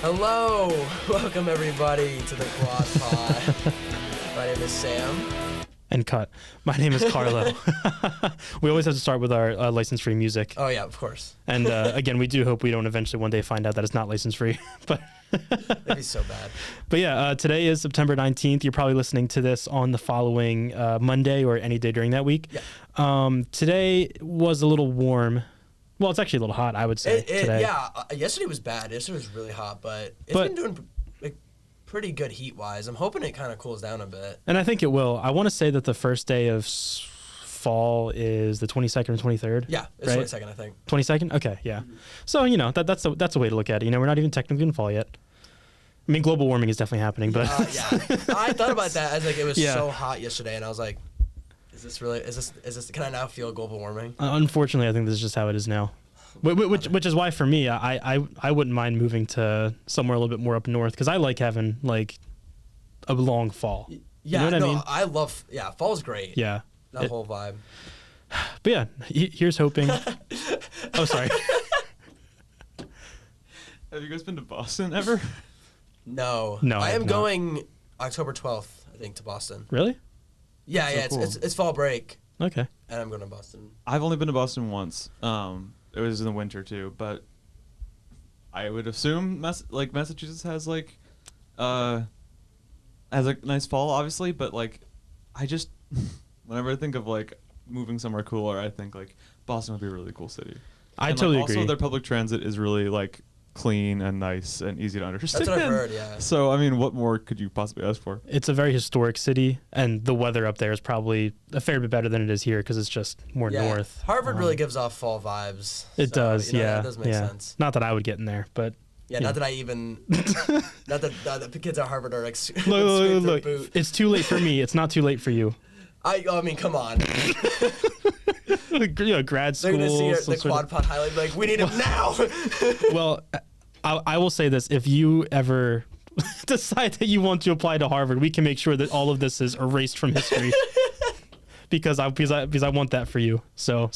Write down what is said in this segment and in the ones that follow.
Hello, welcome everybody to the Quad Pod. My name is Sam. And cut. My name is Carlo. We always have to start with our license-free music. Oh yeah, of course. And again, we do hope we don't eventually one day find out that it's not license-free. But that'd be so bad. But yeah, today is September 19th. You're probably listening to this on the following Monday or any day during that week. Yeah. Today was a little warm. Well, it's actually a little hot, I would say, today. Yeah, yesterday was bad. Yesterday was really hot, but it's been doing pretty good heat-wise. I'm hoping it kind of cools down a bit. And I think it will. I want to say that the first day of fall is the 22nd or 23rd. Yeah, it's right? 22nd, I think. 22nd? Okay, yeah. So, you know, that's a way to look at it. You know, we're not even technically in fall yet. I mean, global warming is definitely happening, but... yeah. I thought about that as, like, it was so hot yesterday, and I was like, is this, can I now feel global warming? Unfortunately, I think this is just how it is now. Which is why, for me, I wouldn't mind moving to somewhere a little bit more up north, because I like having, like, a long fall. Yeah, you know what I mean? I love, fall's great. Yeah. That whole vibe. But yeah, here's hoping. Oh, sorry. Have you guys been to Boston ever? No. No, I am not. going October 12th, I think, to Boston. Really? Yeah, So cool. it's fall break. Okay. And I'm going to Boston. I've only been to Boston once. It was in the winter too, but I would assume Massachusetts has a nice fall, obviously. But like, I just whenever I think of like moving somewhere cooler, I think like Boston would be a really cool city. I totally agree. agree. Also, their public transit is really like clean and nice and easy to understand. That's what I've heard, yeah. So, I mean, what more could you possibly ask for? It's a very historic city, and the weather up there is probably a fair bit better than it is here because it's just more north. Harvard really gives off fall vibes. It does, That does make sense. Not that I would get in there, but... Yeah, not that I even... not that the kids at Harvard are like... Look, it's too late for me. It's not too late for you. I mean, come on. Grad school. They're going to see the Quad Pod highlight, like, we need him now! Well, I will say this. If you ever decide that you want to apply to Harvard, we can make sure that all of this is erased from history. because I want that for you. So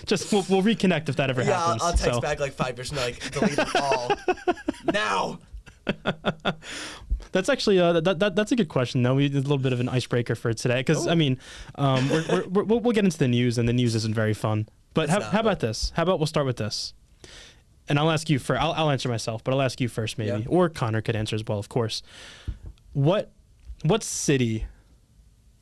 just we'll reconnect if that ever happens. Yeah, I'll text back like 5 years from now, like, delete it all. Now! That's actually that's a good question though. We did a little bit of an icebreaker for today because I mean, we'll get into the news, and the news isn't very fun. But how about this? How about we'll start with this, and I'll ask you first. I'll answer myself, but I'll ask you first maybe, or Connor could answer as well, of course. What city?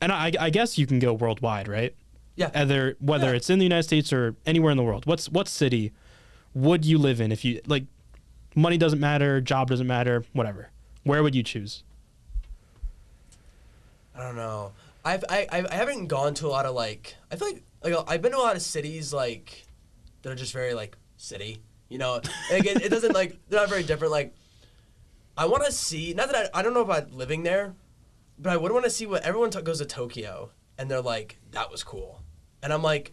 And I guess you can go worldwide, right? Yeah. Whether it's in the United States or anywhere in the world. What city would you live in if you like? Money doesn't matter, job doesn't matter, whatever. Where would you choose? I don't know. I haven't gone to a lot of like. I feel like I've been to a lot of cities like that are just very like city. You know, like it doesn't like they're not very different. Like I want to see. Not that I don't know about living there, but I would want to see what everyone goes to Tokyo and they're like that was cool, and I'm like,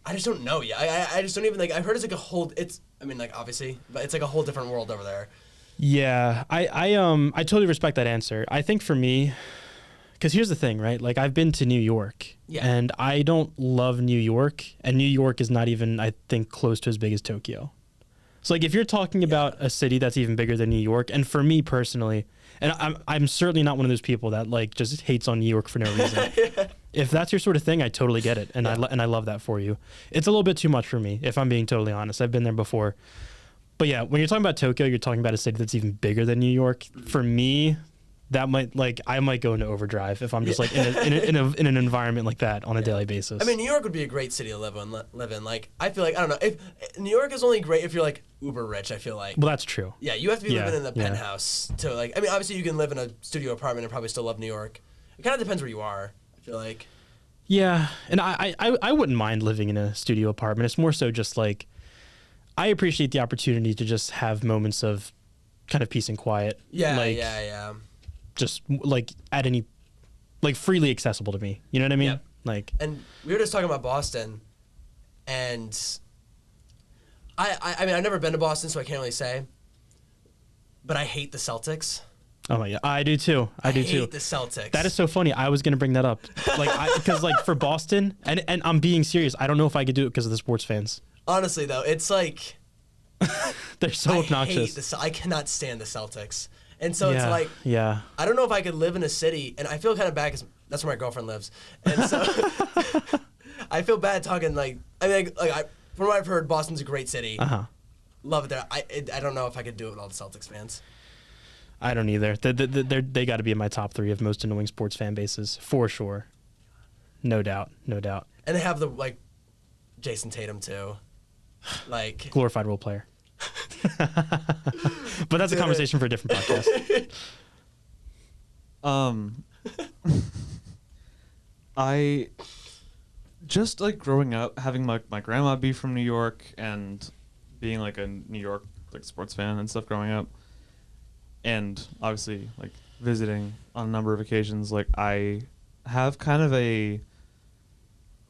I just don't know yet. I just don't even like. I've heard it's like a whole. I mean, like obviously, but it's like a whole different world over there. Yeah, I totally respect that answer. I think for me, because here's the thing, right? Like I've been to New York, and I don't love New York, and New York is not even, I think, close to as big as Tokyo. So like if you're talking about a city that's even bigger than New York, and for me personally, and I'm certainly not one of those people that like just hates on New York for no reason. If that's your sort of thing, I totally get it, and I love that for you. It's a little bit too much for me, if I'm being totally honest. I've been there before. But yeah, when you're talking about Tokyo, you're talking about a city that's even bigger than New York. For me, that might I might go into overdrive if I'm just like in an environment like that on a daily basis. I mean, New York would be a great city to live in. Like I feel like I don't know if New York is only great if you're like uber rich. I feel like. Well, that's true. Yeah, you have to be living in the penthouse to like. I mean, obviously you can live in a studio apartment and probably still love New York. It kind of depends where you are. I feel like. Yeah, and I wouldn't mind living in a studio apartment. It's more so just like. I appreciate the opportunity to just have moments of kind of peace and quiet. Yeah. Just like at any, like freely accessible to me. You know what I mean? Yep. Like. And we were just talking about Boston, and I mean I've never been to Boston, so I can't really say. But I hate the Celtics. Oh my god, I do too. I do too. I hate the Celtics. That is so funny. I was gonna bring that up, like because like for Boston, and I'm being serious. I don't know if I could do it because of the sports fans. Honestly, though, it's like They're so obnoxious. I cannot stand the Celtics. And so it's like, yeah. I don't know if I could live in a city, and I feel kind of bad because that's where my girlfriend lives. And so I feel bad talking like, I mean, from what I've heard, Boston's a great city. Love it there. I don't know if I could do it with all the Celtics fans. I don't either. They got to be in my top 3 of most annoying sports fan bases for sure. No doubt. And they have the Jason Tatum too, like glorified role player. But that's a conversation for a different podcast. I just like growing up, having my grandma be from New York and being like a New York like sports fan and stuff growing up, and obviously like visiting on a number of occasions. Like I have kind of an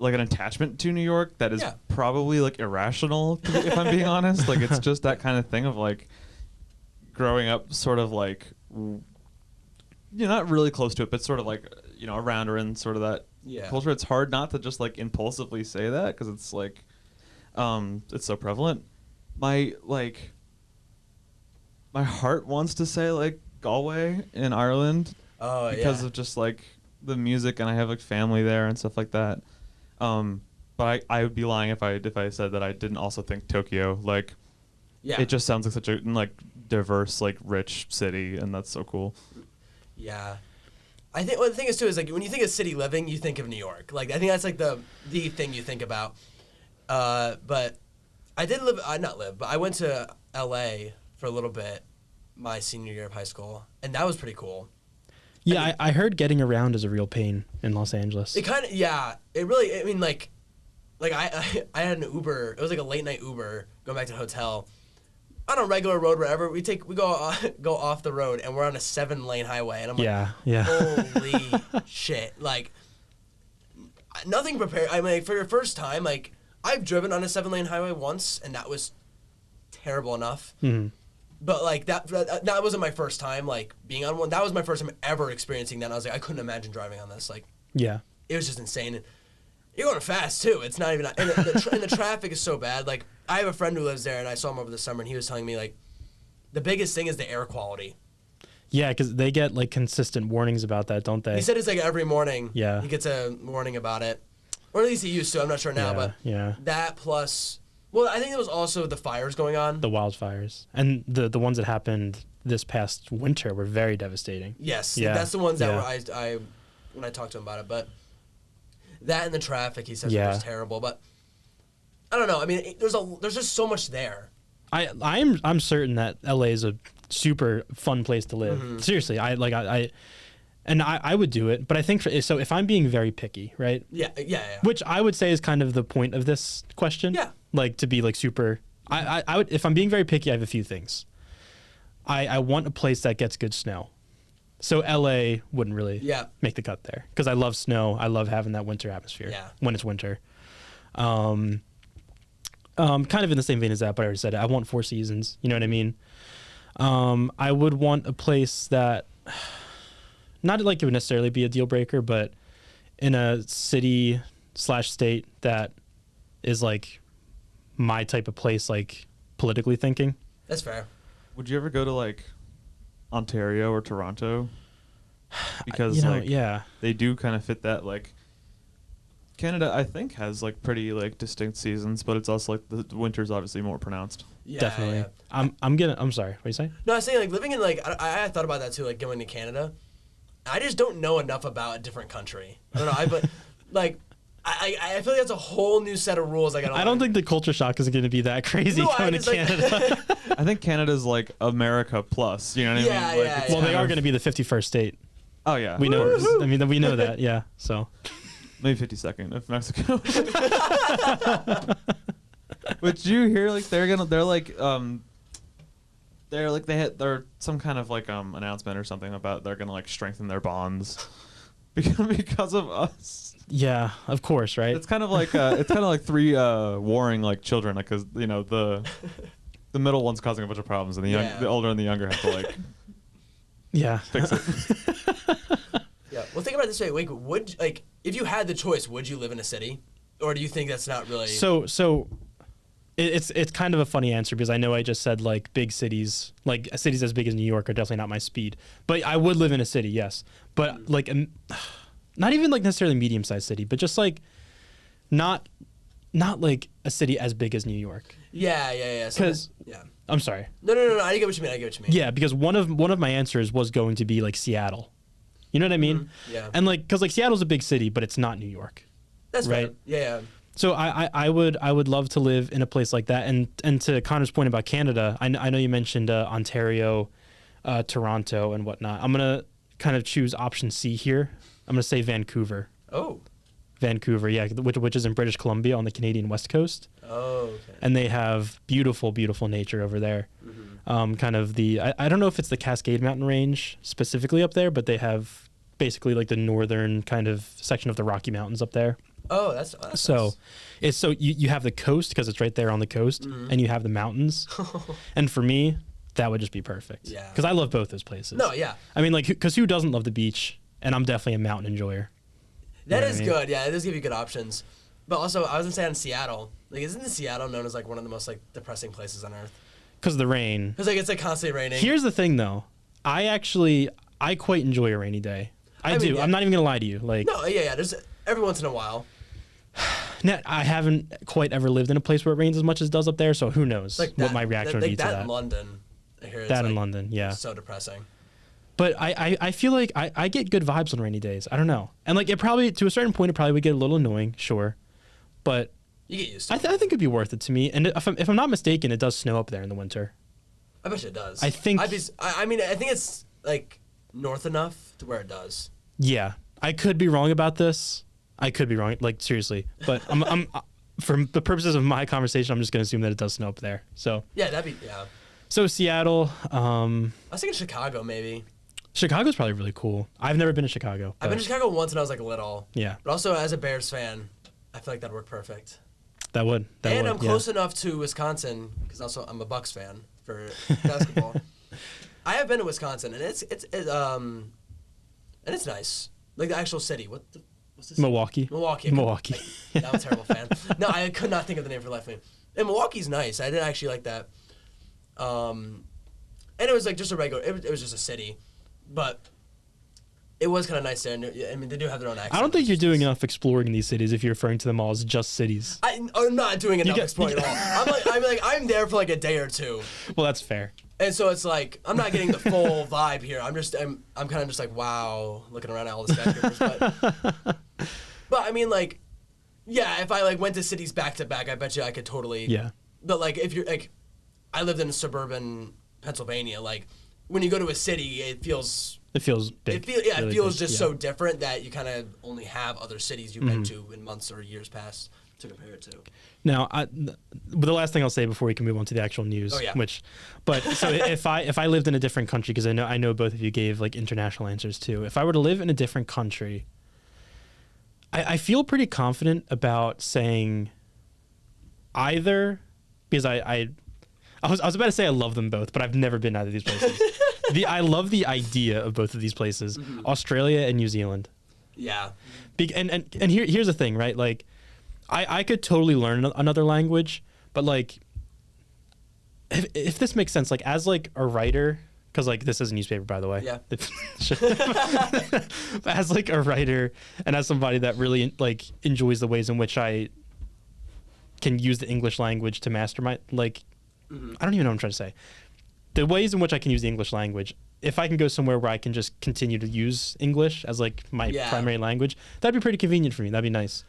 attachment to New York that is probably like irrational, if I'm being honest. Like it's just that kind of thing of like growing up sort of like, not really close to it, but sort of like, around or in sort of that culture. It's hard not to just like impulsively say that because it's like, it's so prevalent. My heart wants to say like Galway in Ireland because of just like the music, and I have like family there and stuff like that. But I would be lying if I said that I didn't also think Tokyo. Like, it just sounds like such a like diverse, like rich city, and that's so cool. Yeah, I think the thing is too is like when you think of city living, you think of New York. Like I think that's like the thing you think about. But I did but I went to L.A. for a little bit my senior year of high school, and that was pretty cool. Yeah, I heard getting around is a real pain in Los Angeles. It kind of, it really, I mean, like I had an Uber. It was like a late night Uber going back to the hotel. On a regular road, wherever we go off the road, and we're on a 7-lane highway, and I'm like, holy shit! Like nothing prepared. I mean, for your first time, like I've driven on a 7-lane highway once, and that was terrible enough. Mm-hmm. But like that wasn't my first time like being on one. That was my first time ever experiencing that. And I was like, I couldn't imagine driving on this. Like, it was just insane. And you're going fast too. It's not even. And the traffic is so bad. Like, I have a friend who lives there, and I saw him over the summer, and he was telling me like, the biggest thing is the air quality. Yeah, because they get like consistent warnings about that, don't they? He said it's like every morning. Yeah. He gets a warning about it, or at least he used to. I'm not sure now, but that plus. Well, I think there was also the fires going on. The wildfires. And the ones that happened this past winter were very devastating. Yes. Yeah. That's the ones that were I when I talked to him about it. But that and the traffic, he says, was terrible. But I don't know. I mean, there's just so much there. I'm certain that LA is a super fun place to live. Mm-hmm. Seriously, I would do it, but I think so if I'm being very picky, right? Yeah. Which I would say is kind of the point of this question. Yeah. Like to be like super, I would, if I'm being very picky, I have a few things. I want a place that gets good snow. So LA wouldn't really make the cut there because I love snow. I love having that winter atmosphere when it's winter. Kind of in the same vein as that, but I already said it. I want 4 seasons. You know what I mean? I would want a place that, not like it would necessarily be a deal breaker, but in a city/state that is like my type of place, like politically thinking. That's fair. Would you ever go to like Ontario or Toronto? Because they do kind of fit that. Like Canada, I think, has like pretty like distinct seasons, but it's also like the winter's obviously more pronounced. Yeah, definitely. Yeah. I'm sorry. What are you saying? No, I was saying like living in like I thought about that too, like going to Canada. I just don't know enough about a different country. I don't know. But like. I feel like that's a whole new set of rules. I don't think the culture shock is going to be that crazy going to Canada. I think Canada's like America plus. You know what I mean? Well, they are going to be the 51st state. Oh yeah, we know. I mean, we know that. Yeah, so maybe 52nd if Mexico. But you hear like they're some kind of like announcement or something about they're gonna like strengthen their bonds because of us. Yeah, of course, right? It's kind of like 3 warring like children, like because the middle one's causing a bunch of problems, and the older and the younger have to like fix it. Yeah. Well, think about it this way. Like, if you had the choice, would you live in a city, or do you think that's not really? So it's kind of a funny answer because I know I just said like big cities, like cities as big as New York are definitely not my speed. But I would live in a city, yes. But like, not even like necessarily medium-sized city, but just like not like a city as big as New York. Yeah. Because I'm sorry. No. I get what you mean. Yeah, because one of my answers was going to be like Seattle. You know what I mean? Mm-hmm. Yeah. And like, because like Seattle's a big city, but it's not New York. That's right. Fair. Yeah. So I would love to live in a place like that. And to Connor's point about Canada, I know you mentioned Ontario, Toronto, and whatnot. I'm gonna kind of choose option C here. I'm gonna say Vancouver. Oh. Vancouver, yeah, which is in British Columbia on the Canadian West Coast. Oh, okay. And they have beautiful, beautiful nature over there. Mm-hmm. Kind of I don't know if it's the Cascade Mountain Range specifically up there, but they have basically like the northern kind of section of the Rocky Mountains up there. Oh, that's so nice. It's so you have the coast because it's right there on the coast, and you have the mountains. And for me, that would just be perfect. Yeah. Because I love both those places. No, yeah. I mean, like, because who doesn't love the beach? And I'm definitely a mountain enjoyer. That is good. Yeah, it does give you good options. But also, I was gonna say in Seattle. Like, isn't Seattle known as like one of the most like depressing places on earth? Because of the rain. Because like it's like constantly raining. Here's the thing, though. I quite enjoy a rainy day. I do. Yeah. I'm not even gonna lie to you. Like. No, yeah. There's every once in a while. I haven't quite ever lived in a place where it rains as much as it does up there, so who knows like what my reaction would be to that. In London, I hear that in like, London, yeah. So depressing. But I feel like I get good vibes on rainy days. I don't know. And like it probably, to a certain point, it probably would get a little annoying, sure. But you get used to it. I think it'd be worth it to me. And if I'm not mistaken, it does snow up there in the winter. I bet you it does. I think. I mean, I think it's like north enough to where it does. Yeah. I could be wrong about this. I could be wrong, like seriously. But I'm for the purposes of my conversation, I'm just gonna assume that it does snow up there. So yeah, that'd be yeah. So Seattle. I was thinking Chicago maybe. Chicago's probably really cool. I've never been to Chicago. I've been to Chicago once when I was like little. Yeah. But also as a Bears fan, I feel like that'd work perfect. That would. I'm close enough to Wisconsin because also I'm a Bucks fan for basketball. I have been to Wisconsin and it's nice. Like the actual city. What's this? Milwaukee. Milwaukee. Like, I'm a terrible fan. No, I could not think of the name for the life of me. And Milwaukee's nice. I did actually like that. And it was like just a regular. It was just a city, but it was kind of nice there. I mean, they do have their own accent. I don't think you're doing enough exploring in these cities if you're referring to them all as just cities. I'm not doing enough exploring at all. I'm there for like a day or two. Well, that's fair. And so it's like I'm not getting the full vibe here. I'm kind of just like wow, looking around at all the skyscrapers. But I mean, like, yeah, if I like went to cities back to back, I bet you I could totally. Yeah. But like, if you're like, I lived in suburban Pennsylvania. Like, when you go to a city, it feels big. It feels just so different that you kind of only have other cities you've been to in months or years past to compare it to. Now, the last thing I'll say before we can move on to the actual news, so if I lived in a different country, because I know both of you gave like international answers too. If I were to live in a different country, I feel pretty confident about saying either, because I was about to say I love them both, but I've never been either of these places. I love the idea of both of these places, Australia and New Zealand. Yeah. And here's the thing, right? Like, I could totally learn another language, but like, if this makes sense, like as like a writer, because like this is a newspaper, by the way. Yeah. As like a writer and as somebody that really like enjoys the ways in which I can use the English language to master my like, I don't even know what I'm trying to say. The ways in which I can use the English language, if I can go somewhere where I can just continue to use English as like my primary language, that'd be pretty convenient for me. That'd be nice.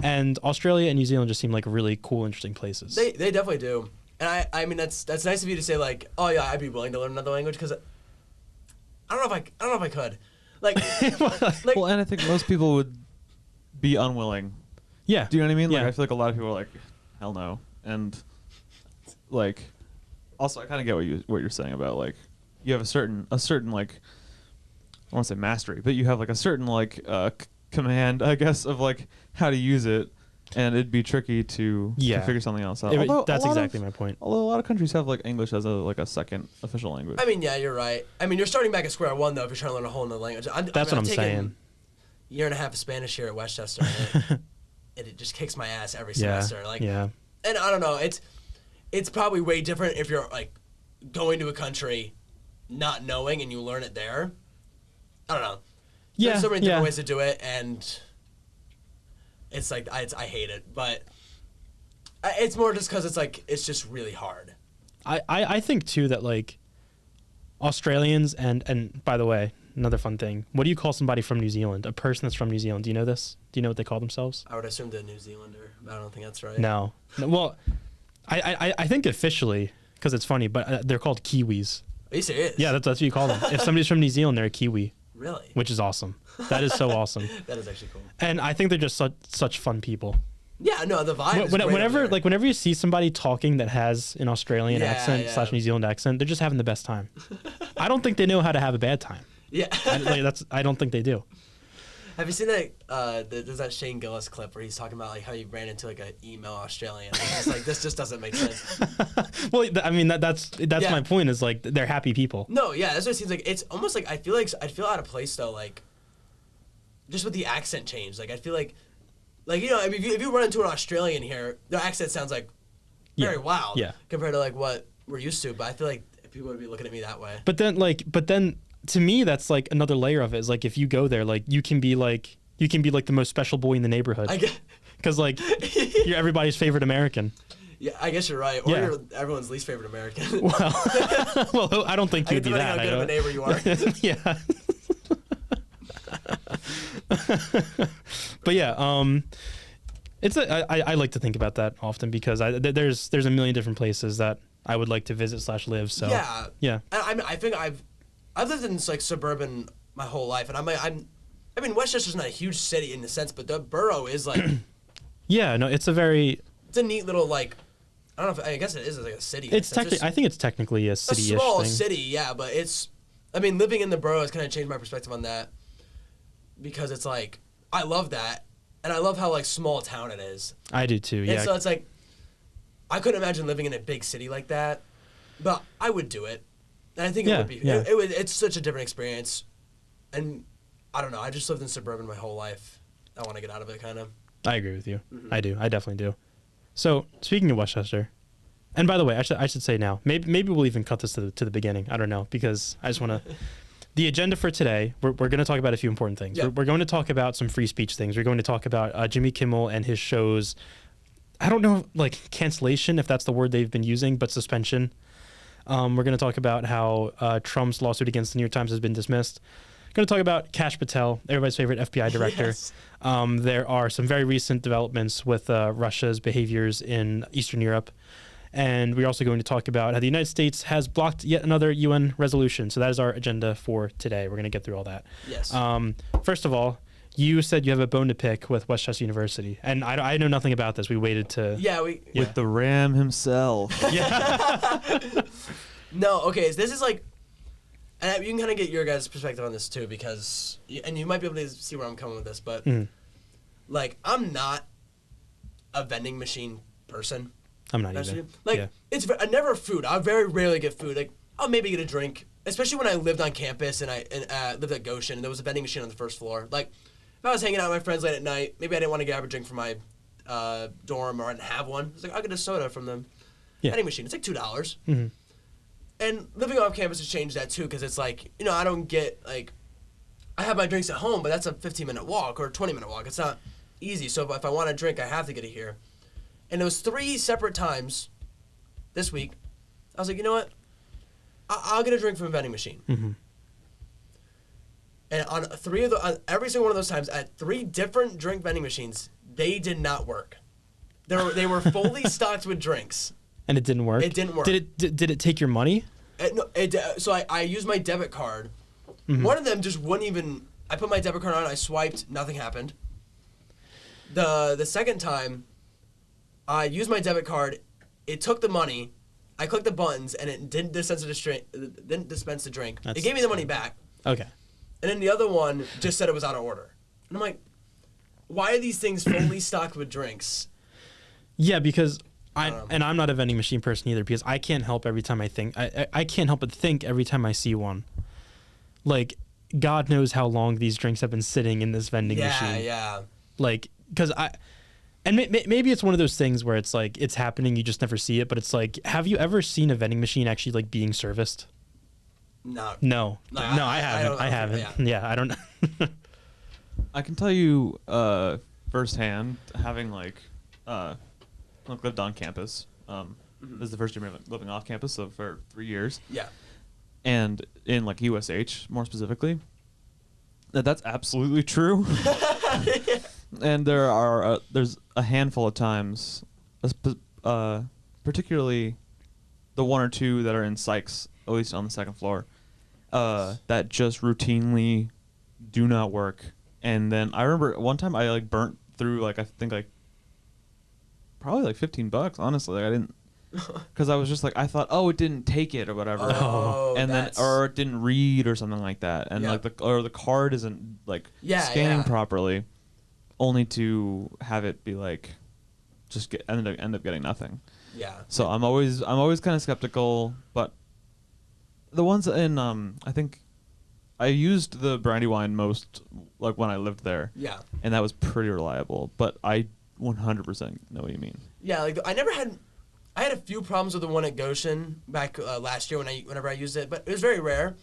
And Australia and New Zealand just seem like really cool, interesting places. They definitely do. And I mean that's nice of you to say like, oh yeah, I'd be willing to learn another language because I don't know if I could. Like, well, and I think most people would be unwilling. Yeah. Do you know what I mean? Like yeah. I feel like a lot of people are like, hell no. And like also I kind of get what you're saying about like you have a certain like I want to say mastery, but you have like a certain like command, I guess, of like how to use it. And it'd be tricky to figure something else out. That's exactly my point. Although a lot of countries have like English as a second official language. I mean, yeah, you're right. I mean, you're starting back at square one though if you're trying to learn a whole other language. That's what I'm saying. Year and a half of Spanish here at Westchester, and it just kicks my ass every semester. Like, and I don't know. it's probably way different if you're like going to a country not knowing and you learn it there. I don't know. Yeah, There's so many different ways to do it, and it's like I hate it, but it's more just because it's like it's just really hard. I think too that like Australians and by the way, another fun thing. What do you call somebody from New Zealand? A person that's from New Zealand. Do you know this? Do you know what they call themselves? I would assume they're New Zealander, but I don't think that's right. No. Well, I think officially, because it's funny, but they're called Kiwis. Are you serious? Yeah, that's what you call them. If somebody's from New Zealand, they're a Kiwi. Really? Which is awesome. That is so awesome. That is actually cool. And I think they're just such fun people. Yeah, no, the vibe is great whenever you see somebody talking that has an Australian accent / New Zealand accent, they're just having the best time. I don't think they know how to have a bad time. Yeah. I don't think they do. Have you seen that? There's that Shane Gillis clip where he's talking about like how he ran into like an email Australian. It's like this just doesn't make sense. Well, I mean that's my point. Is like they're happy people. No, yeah, that's what it seems like. It's almost like I feel out of place though. Like just with the accent change. Like I feel like you know, I mean, if you run into an Australian here, their accent sounds like very wild compared to like what we're used to. But I feel like people would be looking at me that way. But then to me, that's like another layer of it. Is like if you go there, like you can be like the most special boy in the neighborhood. Because like you're everybody's favorite American. Yeah, I guess you're right. Or you're everyone's least favorite American. Well, I don't think you'd be that. Depending how good of a neighbor you are. Yeah. But yeah, I like to think about that often because there's a million different places that I would like to visit / live. So yeah. I think I've lived in like suburban my whole life, and I mean Westchester's not a huge city in the sense, but the borough is like. Yeah, no, it's a neat little like. I don't know if I guess it is like a city. I think it's technically a city-ish thing. A small city, yeah, but it's. I mean, living in the borough has kind of changed my perspective on that. Because it's like, I love that, and I love how like small town it is. I do too, yeah. And so it's like, I couldn't imagine living in a big city like that, but I would do it, and I think it would be. Yeah. It's such a different experience, and I don't know. I just lived in suburban my whole life. I want to get out of it, kind of. I agree with you. Mm-hmm. I do. I definitely do. So speaking of Westchester, and by the way, I should say now, maybe we'll even cut this to the beginning. I don't know because I just want to. The agenda for today, we're going to talk about a few important things. Yeah. We're going to talk about some free speech things. We're going to talk about Jimmy Kimmel and his shows. I don't know, like cancellation, if that's the word they've been using, but suspension. We're going to talk about how Trump's lawsuit against the New York Times has been dismissed. We're going to talk about Kash Patel, everybody's favorite FBI director. Yes. There are some very recent developments with Russia's behaviors in Eastern Europe. And we're also going to talk about how the United States has blocked yet another UN resolution. So that is our agenda for today. We're going to get through all that. Yes. First of all, you said you have a bone to pick with Westchester University. And I know nothing about this. We waited to... Yeah, with the Ram himself. Yeah. No, okay. This is like... And you can kind of get your guys' perspective on this too because... And you might be able to see where I'm coming with this. But, like, I'm not a vending machine person. I'm not either. Like, I never food. I very rarely get food. Like, I'll maybe get a drink, especially when I lived on campus and I lived at Goshen and there was a vending machine on the first floor. Like, if I was hanging out with my friends late at night, maybe I didn't want to grab a drink from my dorm or I didn't have one. I was like, I'll get a soda from the vending machine. It's like $2. Mm-hmm. And living off campus has changed that too because it's like, you know, I don't get, like, I have my drinks at home, but that's a 15-minute walk or a 20-minute walk. It's not easy. So if I want a drink, I have to get it here. And it was 3 separate times this week. I was like, you know what? I'll get a drink from a vending machine. Mm-hmm. And on every single one of those times, at 3 different drink vending machines, they did not work. They were fully stocked with drinks. And it didn't work? It didn't work. Did it take your money? So I used my debit card. Mm-hmm. One of them just wouldn't even... I put my debit card on, I swiped, nothing happened. The second time... I used my debit card. It took the money. I clicked the buttons, and it didn't dispense the drink. It gave me the money back. Okay. And then the other one just said it was out of order. And I'm like, why are these things fully stocked with drinks? Yeah, because I'm not a vending machine person either. Because I can't help every time I think. I can't help but think every time I see one. Like, God knows how long these drinks have been sitting in this vending machine. Yeah. Like, because And maybe it's one of those things where it's like it's happening, you just never see it. But it's like, have you ever seen a vending machine actually like being serviced? No, I haven't. I haven't. Yeah, I don't. I can tell you firsthand, having like lived on campus. This is the first year living off campus, so for 3 years. Yeah. And in like USH more specifically, that's absolutely true. And there's a handful of times, particularly the one or two that are in psychs, at least on the second floor, that just routinely do not work. And then I remember one time I like burnt through like I think like probably like $15. Honestly, like I didn't, because I was just like I thought, oh, it didn't take it or whatever, and then or it didn't read or something like that, and like the card isn't like scanning properly, only to have it be like just end up getting nothing. Yeah. So I'm always kind of skeptical, but the ones in I think I used the Brandywine most like when I lived there. Yeah. And that was pretty reliable, but I 100% know what you mean. Yeah, like I had a few problems with the one at Goshen back last year whenever I used it, but it was very rare.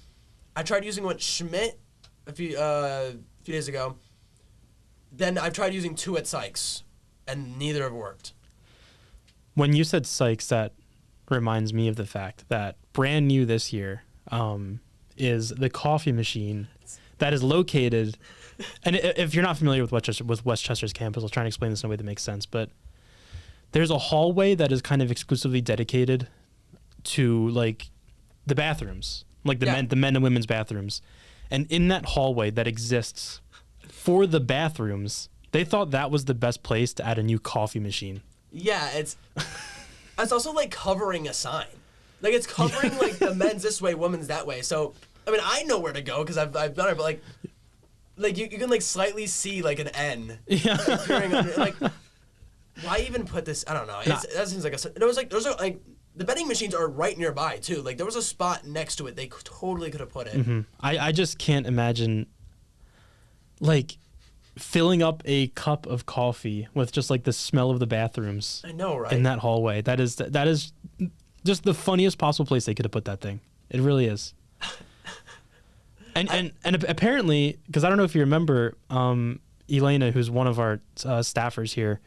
I tried using one at Schmidt a few days ago. Then I've tried using two at Sykes, and neither have worked. When you said Sykes, that reminds me of the fact that brand new this year is the coffee machine that is located. And if you're not familiar with Westchester's campus, I'll try and explain this in a way that makes sense. But there's a hallway that is kind of exclusively dedicated to like the bathrooms, like the men and women's bathrooms. And in that hallway that exists for the bathrooms, they thought that was the best place to add a new coffee machine. Yeah, it's also like covering a sign. Like it's covering like the men's this way, women's that way. So I mean, I know where to go because I've done it, but like you can like slightly see like an N. Yeah. Appearing under, like why even put this? I don't know. That seems like those are like the vending machines are right nearby too. Like there was a spot next to it they totally could have put it. Mm-hmm. I just can't imagine like filling up a cup of coffee with just like the smell of the bathrooms. I know, right? In that hallway. That is just the funniest possible place they could have put that thing. It really is. And apparently, because I don't know if you remember, Elena, who's one of our staffers here,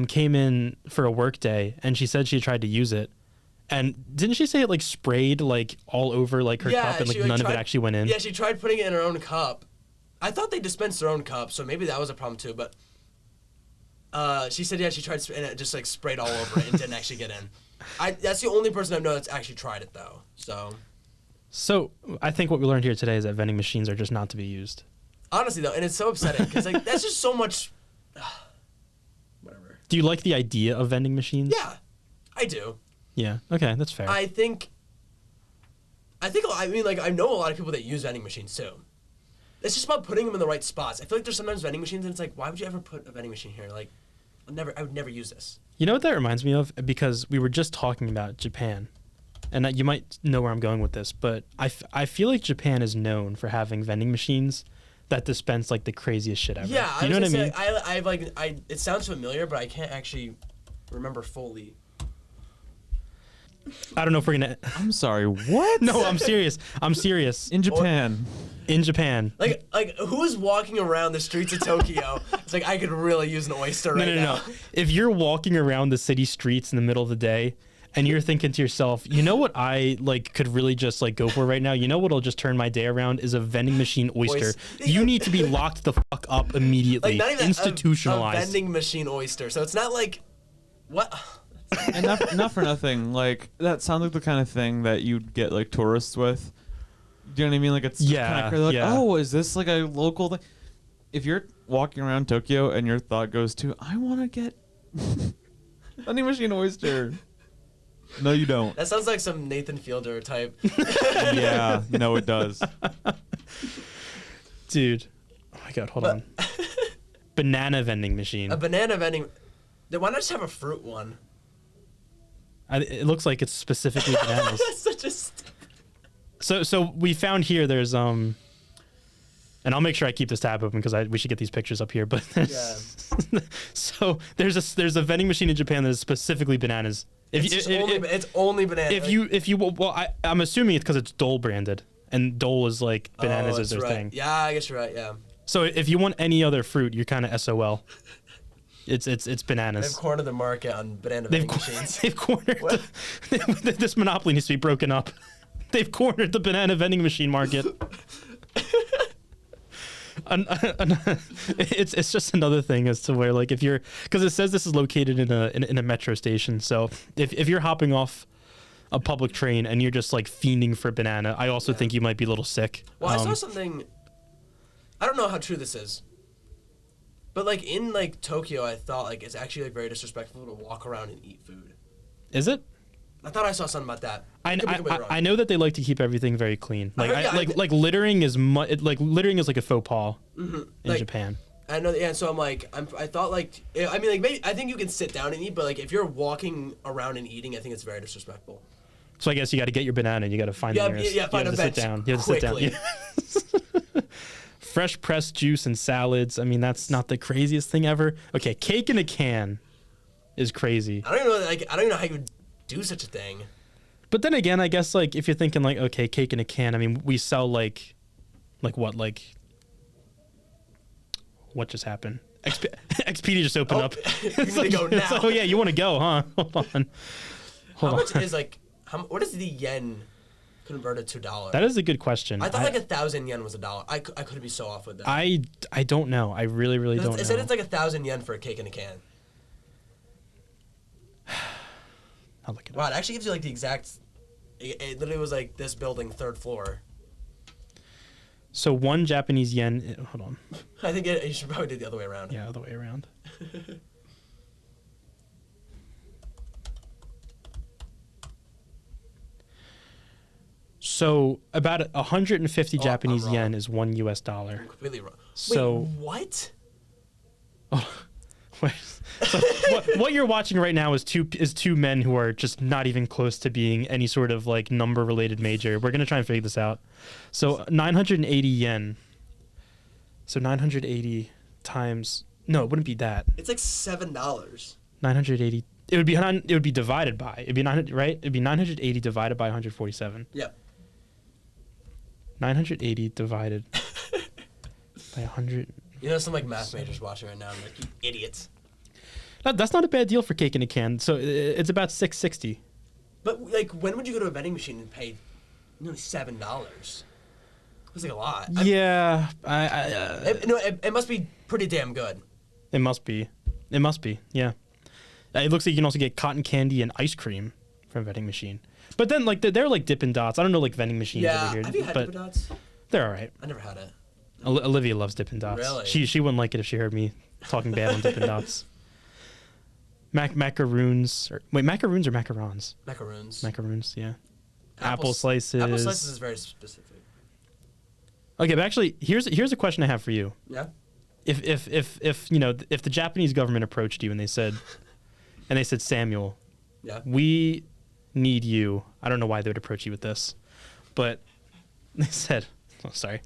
came in for a work day, and she said she tried to use it, and didn't she say it like sprayed like all over like her cup, and like none of it actually went in? Yeah, she tried putting it in her own cup. I thought they dispensed their own cup, so maybe that was a problem too. But she said she tried and it just like sprayed all over it and didn't actually get in. That's the only person I've known that's actually tried it though. So I think what we learned here today is that vending machines are just not to be used. Honestly though, and it's so upsetting because like that's just so much. Whatever. Do you like the idea of vending machines? Yeah, I do. Yeah. Okay, that's fair. I mean like I know a lot of people that use vending machines too. It's just about putting them in the right spots. I feel like there's sometimes vending machines and it's like, why would you ever put a vending machine here? Like, I would never use this. You know what that reminds me of? Because we were just talking about Japan. And you might know where I'm going with this, but I feel like Japan is known for having vending machines that dispense like the craziest shit ever. Yeah, you know what I mean? It sounds familiar, but I can't actually remember fully. I don't know if we're gonna. I'm sorry. What? No, I'm serious. In Japan. In Japan. Like who is walking around the streets of Tokyo? It's like I could really use an oyster right now. No. If you're walking around the city streets in the middle of the day, and you're thinking to yourself, you know what I like could really just like go for right now? You know what'll just turn my day around is a vending machine oyster. You need to be locked the fuck up immediately. Like not even institutionalized. A vending machine oyster. So it's not like what. And not for nothing. Like that sounds like the kind of thing that you'd get like tourists with. Do you know what I mean? Like it's kind of crazy. Like, oh, is this like a local thing? If you're walking around Tokyo and your thought goes to, I want to get vending machine oyster. No, you don't. That sounds like some Nathan Fielder type. Yeah, no, it does. Dude, oh my god, hold on. Banana vending machine. A banana vending. Then why not just have a fruit one? It looks like it's specifically bananas. That's such a. So we found here there's And I'll make sure I keep this tab open because we should get these pictures up here. But so there's a vending machine in Japan that is specifically bananas. It's only banana. I'm assuming it's because it's Dole branded, and Dole is like bananas is their thing. Yeah, I guess you're right. Yeah. So if you want any other fruit, you're kind of SOL. It's bananas. They've cornered the market on banana vending machines. They've cornered. This monopoly needs to be broken up. They've cornered the banana vending machine market. It's just another thing as to where, like, because it says this is located in a metro station. So if you're hopping off a public train and you're just like fiending for banana, I also think you might be a little sick. Well, I saw something. I don't know how true this is, but like in like Tokyo, I thought like it's actually like very disrespectful to walk around and eat food. Is it? I thought I saw something about that. I know that they like to keep everything very clean. Like littering is littering is like a faux pas in Japan. I know, and so I thought like, I mean, like maybe I think you can sit down and eat, but like if you're walking around and eating, I think it's very disrespectful. So I guess you got to get your banana and you got to find the nearest. Find a bench. You have to sit down. Yeah. Fresh pressed juice and salads. I mean, that's not the craziest thing ever. Okay, cake in a can is crazy. I don't even know how you would do such a thing. But then again, I guess like if you're thinking like, okay, cake in a can. I mean, we sell like what just happened? Expedia just opened up. You need to go now. Oh yeah, you want to go, huh? Hold on. How much is what is the yen converted to dollar? That is a good question. I thought like 1,000 yen was a dollar. I could be so off with that. I don't know. I really don't know. It said it's like 1,000 yen for a cake in a can. I'll look it up. Wow, it actually gives you like the exact. It literally was like this building, 3rd floor. So 1 Japanese yen. Hold on. I think you should probably do it the other way around. Yeah, other way around. So about 150 Japanese yen is $1 US. I'm completely wrong. So wait, what? Oh, wait. So what you're watching right now is two men who are just not even close to being any sort of like number related major. We're gonna try and figure this out. So 980 yen. So 980 times. No, it wouldn't be that. It's like $7. 980. It would be divided by. It'd be 900, right? It'd be 980 divided by 147. Yep. 980 divided by 100. You know, some like math majors watching right now, I'm like, you idiots. That's not a bad deal for cake in a can. So it's about $6.60. But like, when would you go to a vending machine and pay nearly $7? It's like a lot. Yeah, it must be pretty damn good. It must be. Yeah. It looks like you can also get cotton candy and ice cream from a vending machine. But then like they're like Dippin' Dots. I don't know like vending machines over here. Have you had Dippin' Dots? They're all right. I never had it. Olivia loves Dippin' Dots. Really? She wouldn't like it if she heard me talking bad on Dippin' Dots. Macaroons. Macaroons or macarons? Macaroons. Macaroons, yeah. Apple slices. Apple slices is very specific. Okay, but actually, here's a question I have for you. Yeah. If you know, if the Japanese government approached you and they said, Samuel, yeah, we need you. I don't know why they would approach you with this, but they said, oh, sorry.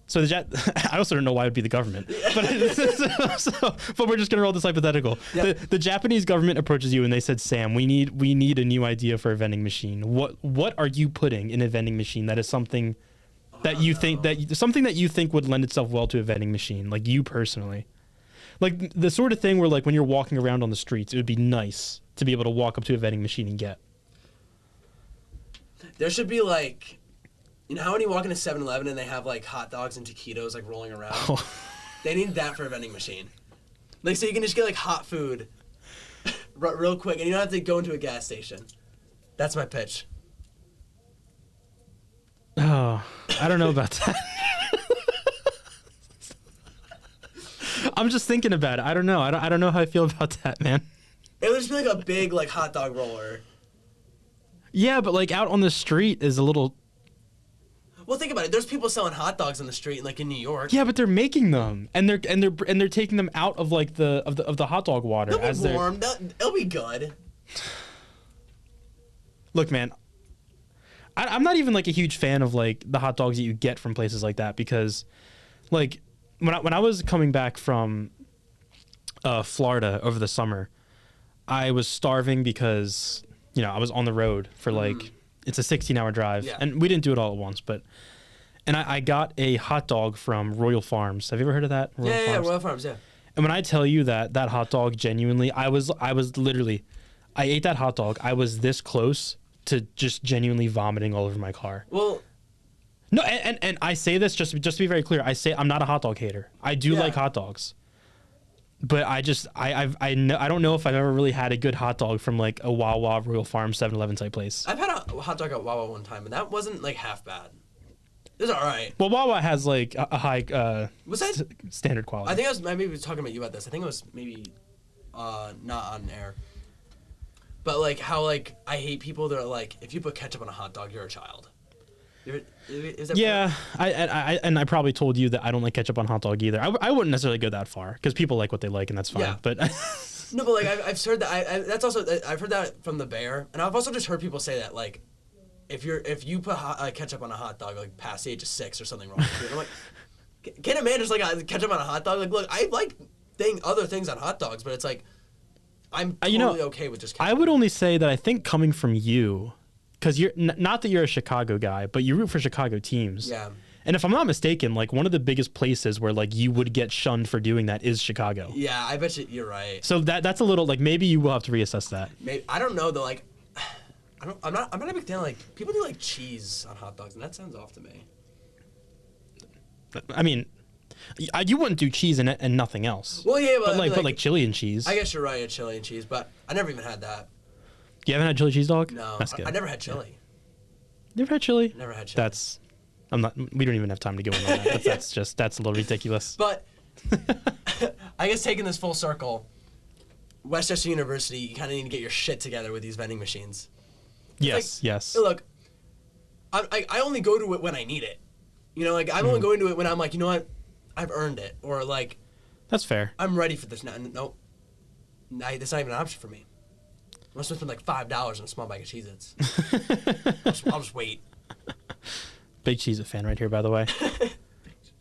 So I also don't know why it would be the government, but we're just gonna roll this hypothetical. Yep. The Japanese government approaches you and they said, Sam, we need a new idea for a vending machine. What are you putting in a vending machine that is something that you think would lend itself well to a vending machine, like you personally, like the sort of thing where like when you're walking around on the streets, it would be nice to be able to walk up to a vending machine and get. There should be like. You know how when you walk into 7-Eleven and they have like hot dogs and taquitos like rolling around? Oh. They need that for a vending machine. Like so you can just get like hot food real quick and you don't have to go into a gas station. That's my pitch. Oh, I don't know about that. I'm just thinking about it. I don't know. I don't know how I feel about that, man. It would just be like a big like hot dog roller. Yeah, but like out on the street is a little. Well, think about it. There's people selling hot dogs on the street, like in New York. Yeah, but they're making them, and they're taking them out of like the hot dog water. They'll be warm. It'll be good. Look, man. I'm not even like a huge fan of like the hot dogs that you get from places like that, because like when I was coming back from Florida over the summer, I was starving because, you know, I was on the road for like, it's a 16-hour drive, and we didn't do it all at once, and I got a hot dog from Royal Farms. Have you ever heard of that? Royal Farms, yeah. And when I tell you that hot dog, genuinely, I was literally, I ate that hot dog. I was this close to just genuinely vomiting all over my car. Well, no, and I say this just to be very clear. I say I'm not a hot dog hater. I do like hot dogs, but I don't know if I've ever really had a good hot dog from like a Wawa, Royal Farm, 7-Eleven type place. I've had a hot dog at Wawa one time, and that wasn't like half bad. It was all right. Well, Wawa has like a high standard quality. I think I maybe was talking about you about this. I think it was maybe not on air. But like how like I hate people that are like, if you put ketchup on a hot dog, you're a child. Is that I probably told you that I don't like ketchup on hot dog either. I wouldn't necessarily go that far because people like what they like and that's fine. Yeah. But no, but like I've heard that. That's also I've heard that from the Bear, and I've also just heard people say that like, if you put ketchup on a hot dog like past the age of 6 or something wrong with you. I'm like, can a man just like ketchup on a hot dog? Like, look, I like other things on hot dogs, but it's like I'm totally okay with just ketchup. I would only say that I think coming from you, because you're not that you're a Chicago guy, but you root for Chicago teams. Yeah. And if I'm not mistaken, like one of the biggest places where like you would get shunned for doing that is Chicago. Yeah, I bet you're right. So that's a little like maybe you will have to reassess that. Maybe, I don't know though. Like, I'm not a big fan of like people do like cheese on hot dogs, and that sounds off to me. I mean, you wouldn't do cheese in it and nothing else. Well, yeah, but like chili and cheese. I guess you're right, chili and cheese, but I never even had that. You haven't had chili cheese dog? No, that's good. I never had chili. Never had chili? Never had chili. We don't even have time to go into that. That's a little ridiculous. But I guess taking this full circle, Westchester University, you kind of need to get your shit together with these vending machines. Yes, like, yes. Look, I only go to it when I need it. You know, like I'm only going to it when I'm like, you know what, I've earned it, or like. That's fair. I'm ready for this now. Nope. That's not even an option for me. I'm supposed to spend like $5 on a small bag of Cheez-Its. I'll just wait. Big Cheez-It fan right here, by the way.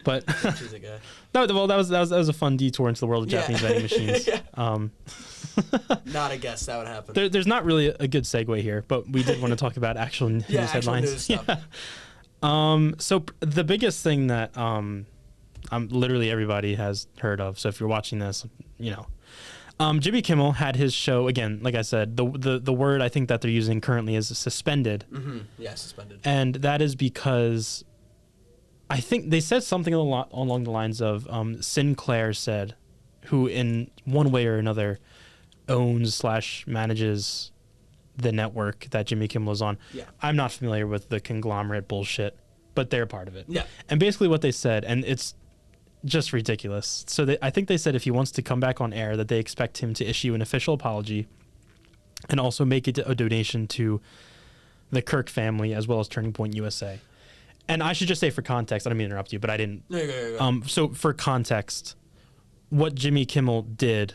But Cheez-It guy. that was a fun detour into the world of Japanese vending machines. Not a guess that would happen. There's not really a good segue here, but we did want to talk about actual news headlines. News stuff. So the biggest thing that literally everybody has heard of. So if you're watching this, you know. Jimmy Kimmel had his show again. Like I said, the word I think that they're using currently is suspended. Mm-hmm. Yeah, suspended. And that is because I think they said something along the lines of Sinclair said, who in one way or another owns / manages the network that Jimmy Kimmel is on. Yeah. I'm not familiar with the conglomerate bullshit, but they're part of it. Yeah. And basically what they said, and it's just ridiculous. So I think they said if he wants to come back on air, that they expect him to issue an official apology and also make it a donation to the Kirk family as well as Turning Point USA. And I should just say for context, I don't mean to interrupt you, but I didn't. No, go. So for context, what Jimmy Kimmel did,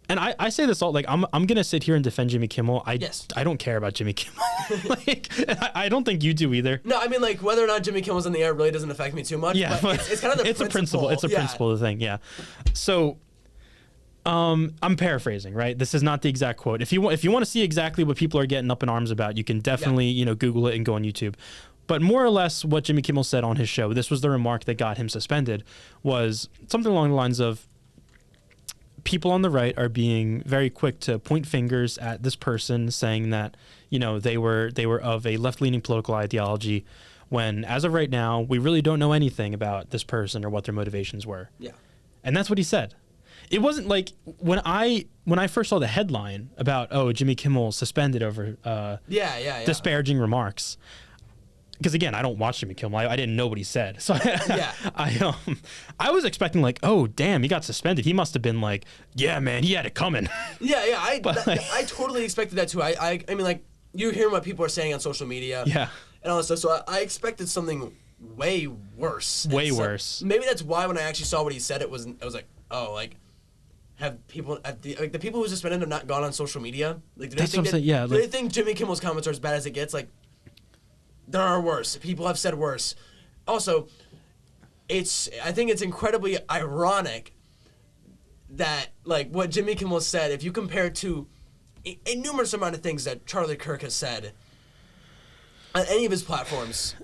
and I say this all, like I'm gonna sit here and defend Jimmy Kimmel. I don't care about Jimmy Kimmel. Like I don't think you do either. No, I mean like whether or not Jimmy Kimmel's on the air really doesn't affect me too much. Yeah, but it's kind of the principle. It's a principle of the thing. Yeah. So I'm paraphrasing, right? This is not the exact quote. If you want to see exactly what people are getting up in arms about, you can definitely Google it and go on YouTube. But more or less what Jimmy Kimmel said on his show, this was the remark that got him suspended, was something along the lines of, people on the right are being very quick to point fingers at this person, saying that, they were of a left-leaning political ideology, when as of right now, we really don't know anything about this person or what their motivations were. Yeah. And that's what he said. It wasn't like when I first saw the headline about, Jimmy Kimmel suspended over disparaging remarks. Because again, I don't watch Jimmy Kimmel. I didn't know what he said, so I was expecting like, oh damn, he got suspended. He must have been like, yeah man, he had it coming. I totally expected that too. I mean like you hear what people are saying on social media, and all that stuff. So I expected something way worse. Worse. Maybe that's why when I actually saw what he said, it was like, oh, like have the people who suspended have not gone on social media? Like, do they think Jimmy Kimmel's comments are as bad as it gets? Like. there are worse. People have said worse. Also, I think it's incredibly ironic that, like, what Jimmy Kimmel said, if you compare it to a numerous amount of things that Charlie Kirk has said on any of his platforms,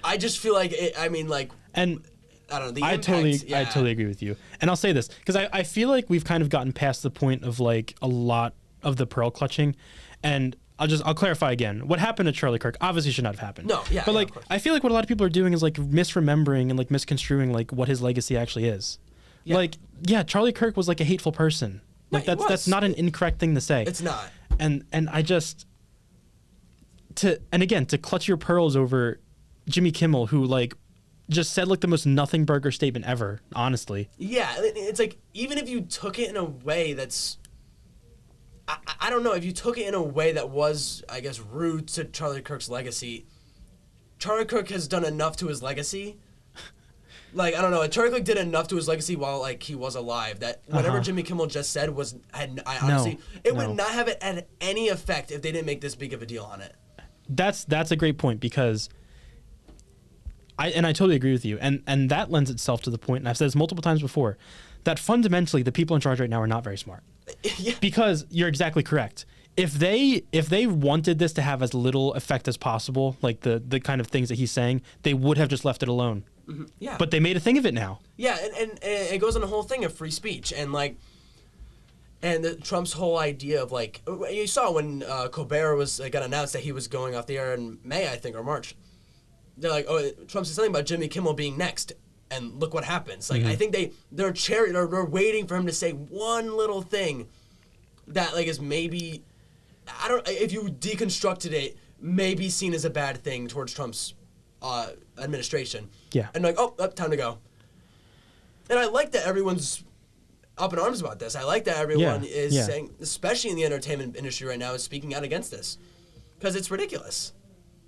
I just feel like and I don't know. I totally agree with you. And I'll say this because I feel like we've kind of gotten past the point of like a lot of the pearl clutching, and I'll clarify again. What happened to Charlie Kirk obviously should not have happened. No, yeah. But yeah, like I feel like what a lot of people are doing is like misremembering and like misconstruing like what his legacy actually is. Yeah. Like, yeah, Charlie Kirk was like a hateful person. Like that's not an incorrect thing to say. It's not. And I just to clutch your pearls over Jimmy Kimmel, who like just said like the most nothing burger statement ever, honestly. Yeah, it's like even if you took it in a way that's I don't know, if you took it in a way that was, I guess, rude to Charlie Kirk's legacy, Charlie Kirk has done enough to his legacy. Like, I don't know, Charlie Kirk did enough to his legacy while like he was alive that whatever Jimmy Kimmel just said would not have it had any effect if they didn't make this big of a deal on it. That's a great point because I totally agree with you, and that lends itself to the point, and I've said this multiple times before, that fundamentally the people in charge right now are not very smart. Yeah. Because you're exactly correct. If they wanted this to have as little effect as possible, like the kind of things that he's saying, they would have just left it alone. Mm-hmm. Yeah. But they made a thing of it now. Yeah, and it goes on the whole thing of free speech and like, and Trump's whole idea of like, you saw when Colbert was got announced that he was going off the air in May, I think, or March. They're like, oh, Trump said something about Jimmy Kimmel being next, and look what happens. Like, I think they're waiting for him to say one little thing that like is maybe, I don't, if you deconstructed it, maybe seen as a bad thing towards Trump's administration. Yeah. And like, oh, time to go. And I like that everyone's up in arms about this. I like that everyone is saying, especially in the entertainment industry right now, is speaking out against this because it's ridiculous.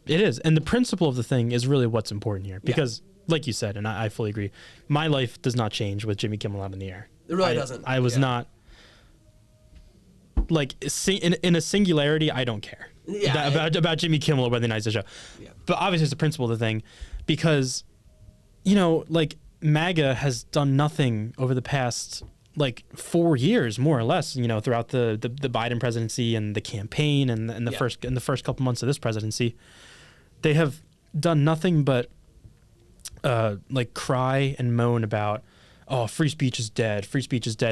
It is. And the principle of the thing is really what's important here because, like you said, and I fully agree, my life does not change with Jimmy Kimmel out in the air. It really doesn't. I was not, like, in a singularity, I don't care about Jimmy Kimmel or whether he nice show. Yeah. But obviously it's the principle of the thing because, you know, like, MAGA has done nothing over the past, like, 4 years, more or less, you know, throughout the Biden presidency and the campaign and the first couple months of this presidency. They have done nothing but like cry and moan about, oh, free speech is dead,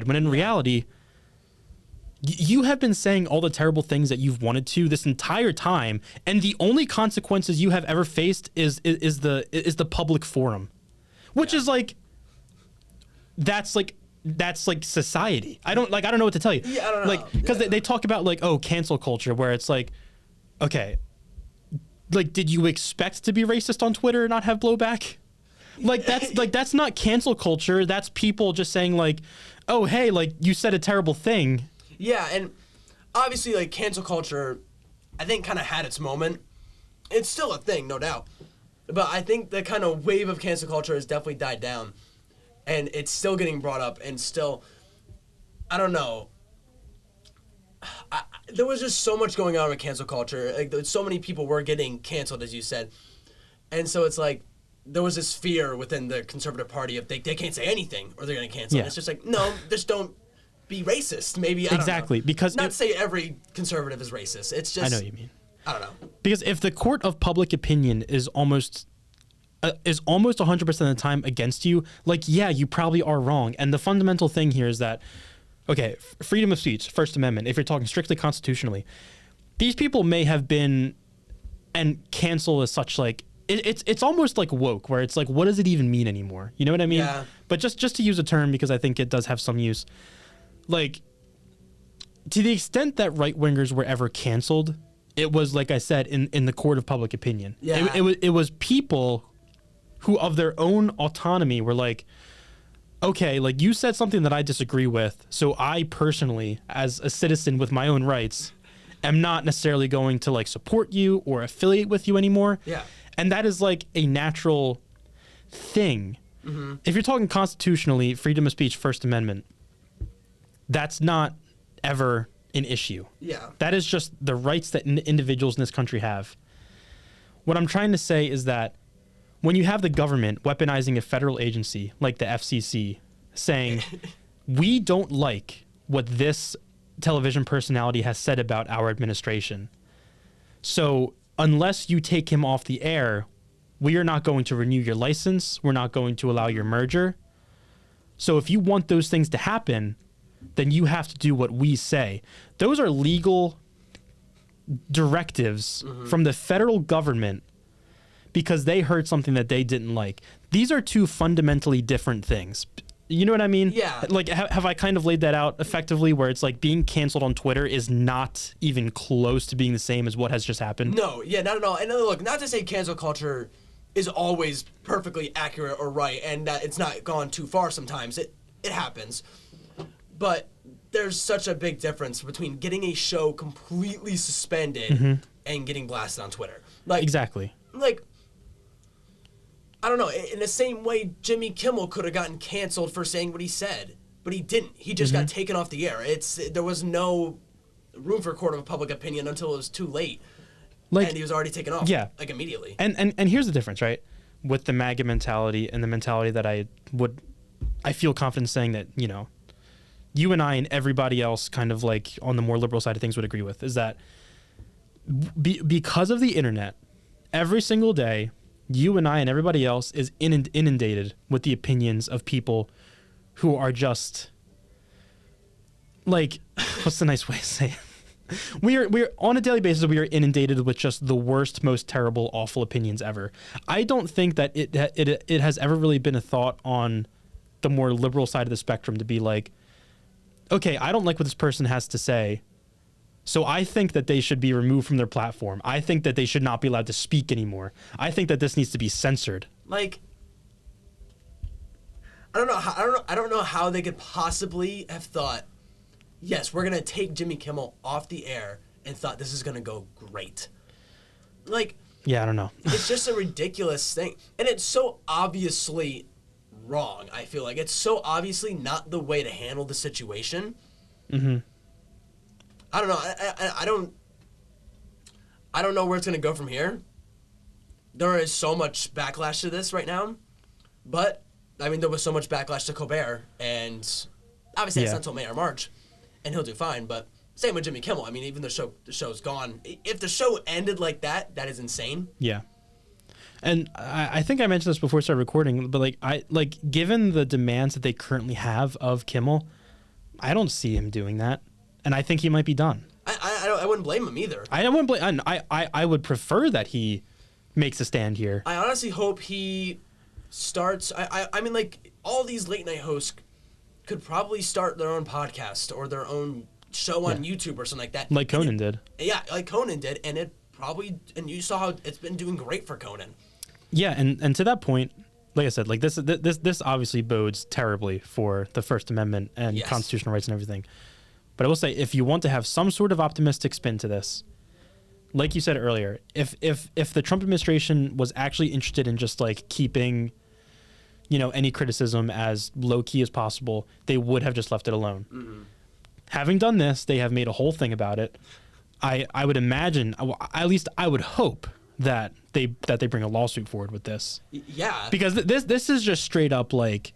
when in reality, you have been saying all the terrible things that you've wanted to this entire time, and the only consequences you have ever faced is the public forum, which is like, that's like society. I don't know what to tell you. Yeah, I don't know. Like, because they talk about like, oh, cancel culture, where it's like, okay, like, did you expect to be racist on Twitter and not have blowback? Like, that's not cancel culture. That's people just saying like, oh, hey, like, you said a terrible thing. Yeah, and obviously, like, cancel culture, I think, kind of had its moment. It's still a thing, no doubt. But I think the kind of wave of cancel culture has definitely died down. And it's still getting brought up, and still, I don't know. There was just so much going on with cancel culture. Like, so many people were getting canceled, as you said. And so it's like, there was this fear within the Conservative Party of they can't say anything or they're going to cancel. Yeah. And it's just like, no, just don't be racist. Maybe, I don't know. Because not say every conservative is racist. It's just, I know what you mean. I don't know. Because if the court of public opinion is almost 100% of the time against you, like, yeah, you probably are wrong. And the fundamental thing here is that, okay, freedom of speech, First Amendment, if you're talking strictly constitutionally, these people may have been, and cancel as such, like, it's almost like woke, where it's like, what does it even mean anymore? You know what I mean? Yeah. But just to use a term, because I think it does have some use, like, to the extent that right-wingers were ever canceled, it was, like I said, in the court of public opinion. Yeah. It was people who, of their own autonomy, were like, okay, like, you said something that I disagree with, so I personally, as a citizen with my own rights, am not necessarily going to, like, support you or affiliate with you anymore. Yeah. And that is, like, a natural thing. Mm-hmm. If you're talking constitutionally, freedom of speech, First Amendment, that's not ever an issue. Yeah. That is just the rights that individuals in this country have. What I'm trying to say is that when you have the government weaponizing a federal agency like the FCC saying, we don't like what this television personality has said about our administration, so unless you take him off the air, we are not going to renew your license. We're not going to allow your merger. So if you want those things to happen, then you have to do what we say. Those are legal directives from the federal government because they heard something that they didn't like. These are two fundamentally different things. You know what I mean? Yeah. Like, have I kind of laid that out effectively where it's like being canceled on Twitter is not even close to being the same as what has just happened? No, yeah, not at all. And look, not to say cancel culture is always perfectly accurate or right and that it's not gone too far sometimes. It happens. But there's such a big difference between getting a show completely suspended and getting blasted on Twitter. Like Exactly. Like, I don't know. In the same way, Jimmy Kimmel could have gotten canceled for saying what he said, but he didn't. He just got taken off the air. There was no room for court of public opinion until it was too late, and he was already taken off. Yeah, like immediately. And here's the difference, right? With the MAGA mentality and the mentality that I feel confident saying that you and I and everybody else kind of like on the more liberal side of things would agree with is that because of the internet, every single day, you and I and everybody else is inundated with the opinions of people who are just like, what's the nice way to say it? We're on a daily basis, we are inundated with just the worst, most terrible, awful opinions ever. I don't think that it has ever really been a thought on the more liberal side of the spectrum to be like, okay, I don't like what this person has to say, so I think that they should be removed from their platform. I think that they should not be allowed to speak anymore. I think that this needs to be censored. Like, I don't know how they could possibly have thought, yes, we're gonna take Jimmy Kimmel off the air and thought this is gonna go great. Like, yeah, I don't know. It's just a ridiculous thing, and it's so obviously wrong. I feel like it's so obviously not the way to handle the situation. I don't know. I don't know where it's gonna go from here. There is so much backlash to this right now, but I mean there was so much backlash to Colbert, and obviously it's not until May or March, and he'll do fine. But same with Jimmy Kimmel. I mean, even the show's gone. If the show ended like that, that is insane. Yeah. And I think I mentioned this before we started recording, but given the demands that they currently have of Kimmel, I don't see him doing that, and I think he might be done. I wouldn't blame him either. I wouldn't blame. I would prefer that he makes a stand here. I honestly hope he starts. I mean, like all these late night hosts could probably start their own podcast or their own show on YouTube or something like that. Like Conan did. Yeah, like Conan did, and you saw how it's been doing great for Conan. Yeah, and to that point, like I said, like this obviously bodes terribly for the First Amendment and constitutional rights and everything. But I will say, if you want to have some sort of optimistic spin to this, like you said earlier, if the Trump administration was actually interested in just like keeping, any criticism as low key as possible, they would have just left it alone. Having done this, they have made a whole thing about it. I would imagine, at least I would hope that they bring a lawsuit forward with this. Yeah. Because this is just straight up like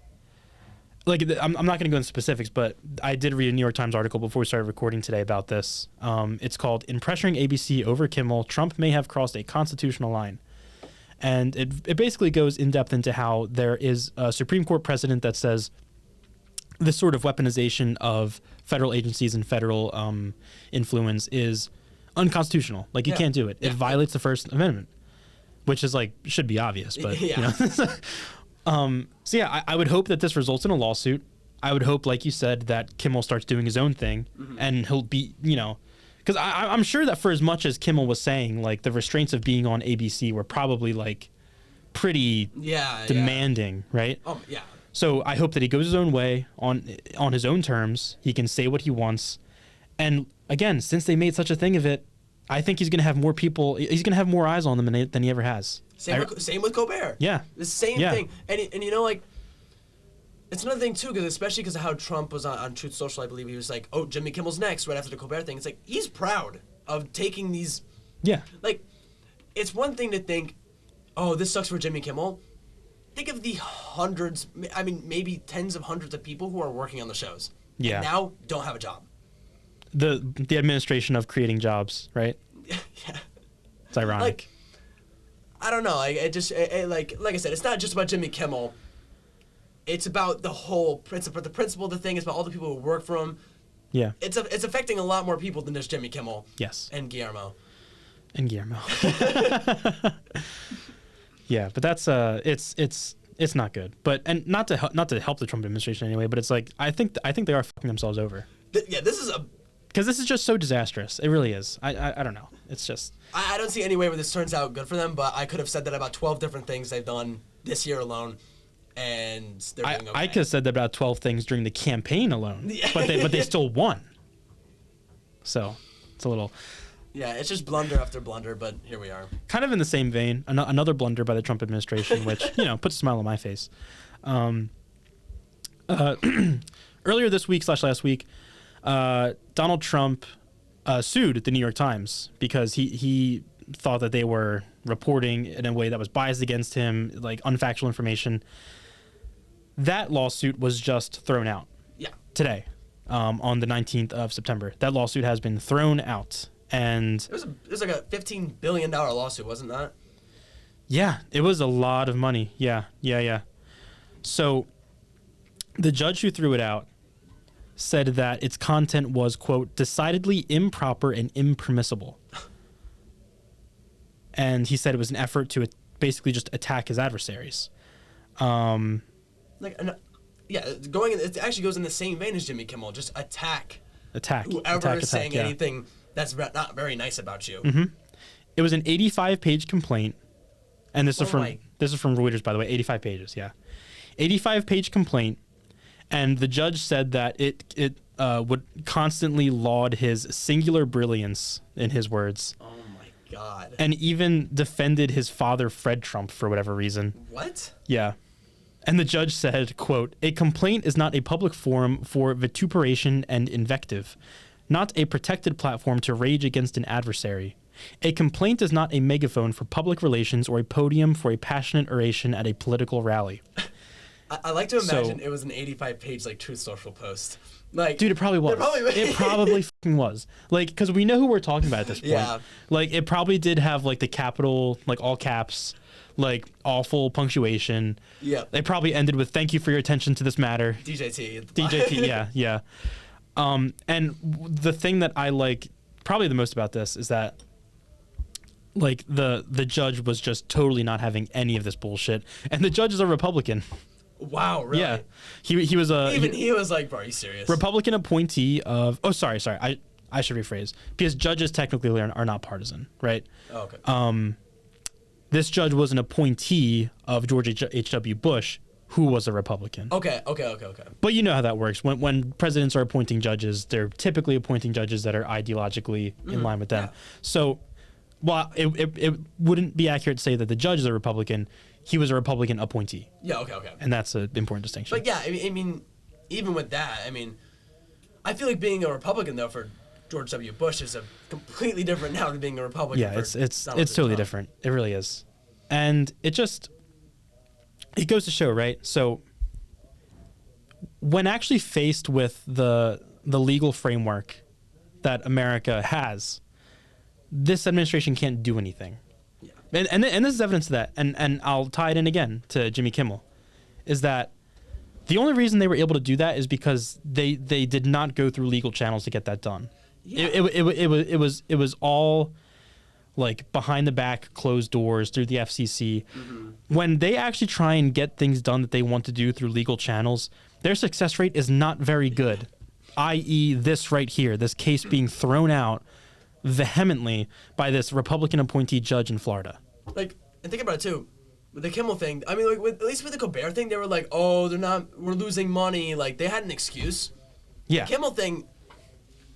I'm not going to go into specifics, but I did read a New York Times article before we started recording today about this. It's called "In Pressuring ABC Over Kimmel, Trump May Have Crossed a Constitutional Line." And it basically goes in depth into how there is a Supreme Court precedent that says this sort of weaponization of federal agencies and federal influence is unconstitutional. Like, you can't do it. It violates the First Amendment, which is like, should be obvious, but so yeah, I would hope that this results in a lawsuit. I would hope, like you said, that Kimmel starts doing his own thing, and he'll be, because I'm sure that for as much as Kimmel was saying, like, the restraints of being on ABC were probably like pretty demanding, right? Yeah. So I hope that he goes his own way on his own terms. He can say what he wants, and again, since they made such a thing of it, I think he's going to have more people. He's going to have more eyes on them than he ever has. Same with Colbert. Yeah. The same thing. And like, it's another thing, too, especially because of how Trump was on Truth Social, I believe. He was like, oh, Jimmy Kimmel's next, right after the Colbert thing. It's like, he's proud of taking these. Yeah. Like, it's one thing to think, oh, this sucks for Jimmy Kimmel. Think of the hundreds, I mean, maybe tens of hundreds of people who are working on the shows. Yeah. And now don't have a job. The administration of creating jobs, right? Yeah. It's ironic. Like, I don't know. Like I said, it's not just about Jimmy Kimmel. It's about the whole principle. The principle of the thing is about all the people who work for him. Yeah. It's affecting a lot more people than just Jimmy Kimmel. Yes. And Guillermo. Yeah, but that's it's not good. But and not to help the Trump administration anyway. But it's like I think they are fucking themselves over. This is because this is just so disastrous. It really is. I don't know. It's just I don't see any way where this turns out good for them. But I could have said that about 12 different things they've done this year alone, and they're doing okay. I could have said that about 12 things during the campaign alone, but they still won. So it's a little. Yeah, it's just blunder after blunder, but here we are. Kind of in the same vein, another blunder by the Trump administration, which puts a smile on my face. Earlier this week / last week, Donald Trump sued the New York Times because he thought that they were reporting in a way that was biased against him, like unfactual information. That lawsuit was just thrown out. Yeah. Today, on the 19th of September. That lawsuit has been thrown out. And it was like a $15 billion lawsuit, wasn't that? Yeah, it was a lot of money. Yeah. So the judge who threw it out said that its content was, quote, decidedly improper and impermissible. And he said it was an effort to basically just attack his adversaries. It actually goes in the same vein as Jimmy Kimmel. Just attack whoever is saying anything that's not very nice about you. Mm-hmm. It was an 85-page complaint, and this is from Reuters, by the way. 85 pages, yeah, 85-page complaint, and the judge said that it would constantly laud his singular brilliance, in his words. Oh my God! And even defended his father, Fred Trump, for whatever reason. What? Yeah. And the judge said, quote, a complaint is not a public forum for vituperation and invective, not a protected platform to rage against an adversary. A complaint is not a megaphone for public relations or a podium for a passionate oration at a political rally. I like to imagine it was an 85-page like Truth Social post. Like, dude, it probably was. It probably fucking was. Like, because we know who we're talking about at this point. Yeah. Like, it probably did have like the capital, like all caps, like awful punctuation. Yeah. They probably ended with "Thank you for your attention to this matter." DJT. Yeah. And the thing that I like probably the most about this is that like the judge was just totally not having any of this bullshit, and the judge is a Republican. Wow, really? Yeah, he was a he was like, bro, are you serious? Republican appointee of. Oh, sorry. I should rephrase, because judges technically are not partisan, right? Oh, okay. This judge was an appointee of George H.W. Bush, who was a Republican. Okay. But you know how that works. When presidents are appointing judges, they're typically appointing judges that are ideologically in line with them. Yeah. So while it wouldn't be accurate to say that the judge is a Republican, he was a Republican appointee. Yeah, okay. And that's an important distinction. But yeah, I mean, even with that, I mean, I feel like being a Republican, though, for George W. Bush is a completely different now than being a Republican. Yeah, it's totally different. It really is. And it goes to show, right? So when actually faced with the legal framework that America has, this administration can't do anything. Yeah. And this is evidence of that. And I'll tie it in again to Jimmy Kimmel, is that the only reason they were able to do that is because they did not go through legal channels to get that done. Yeah. It was all like behind the back, closed doors through the FCC. Mm-hmm. When they actually try and get things done that they want to do through legal channels, their success rate is not very good. I.e., this right here, this case being thrown out vehemently by this Republican appointee judge in Florida. Like, and think about it too, with the Kimmel thing. I mean, like at least with the Colbert thing, they were like, "Oh, we're losing money." Like they had an excuse. Yeah. The Kimmel thing,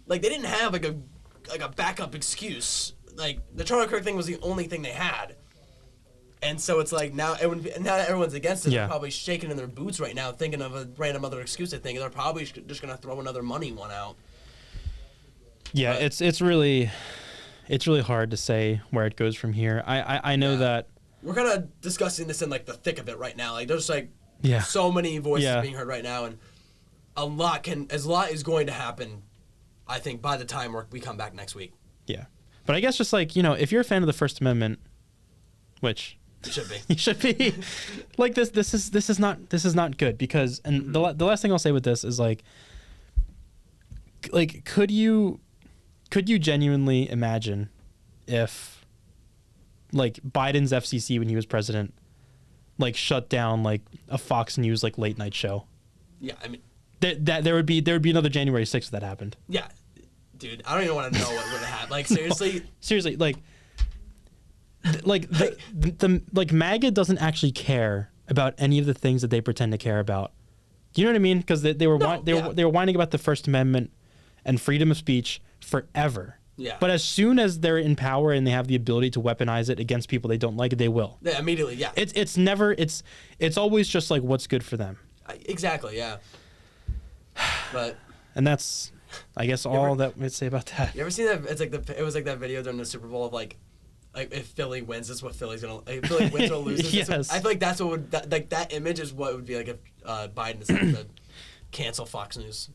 like they didn't have like a backup excuse. Like the Charlie Kirk thing was the only thing they had, and so it's like now everyone's against it. Yeah. They're probably shaking in their boots right now, thinking of a random other excuse. I think they're probably just gonna throw another money one out. Yeah, but it's really, it's really hard to say where it goes from here. I know that we're kind of discussing this in like the thick of it right now. Like there's like yeah. so many voices being heard right now, and a lot is going to happen. I think by the time we come back next week. Yeah, but I guess just like if you're a fan of the First Amendment, which you should be, you should be, like this is not good because the last thing I'll say with this is like could you genuinely imagine if like Biden's FCC when he was president like shut down like a Fox News like late night show? Yeah, I mean that there would be another January 6th if that happened. Yeah, dude, I don't even want to know what would have happened. Like seriously, seriously, like the like MAGA doesn't actually care about any of the things that they pretend to care about. You know what I mean? Because they were whining about the First Amendment and freedom of speech forever. Yeah. But as soon as they're in power and they have the ability to weaponize it against people they don't like, they will. Yeah, immediately. Yeah. It's always just like what's good for them. Exactly. Yeah. But. And that's, I guess, all that we'd say about that. You ever seen that? It's like it was like that video during the Super Bowl of like if Philly wins, this is what Philly's gonna. If Philly wins or loses. Yes. I feel like that's what would that image is what it would be like if Biden decided to cancel Fox News.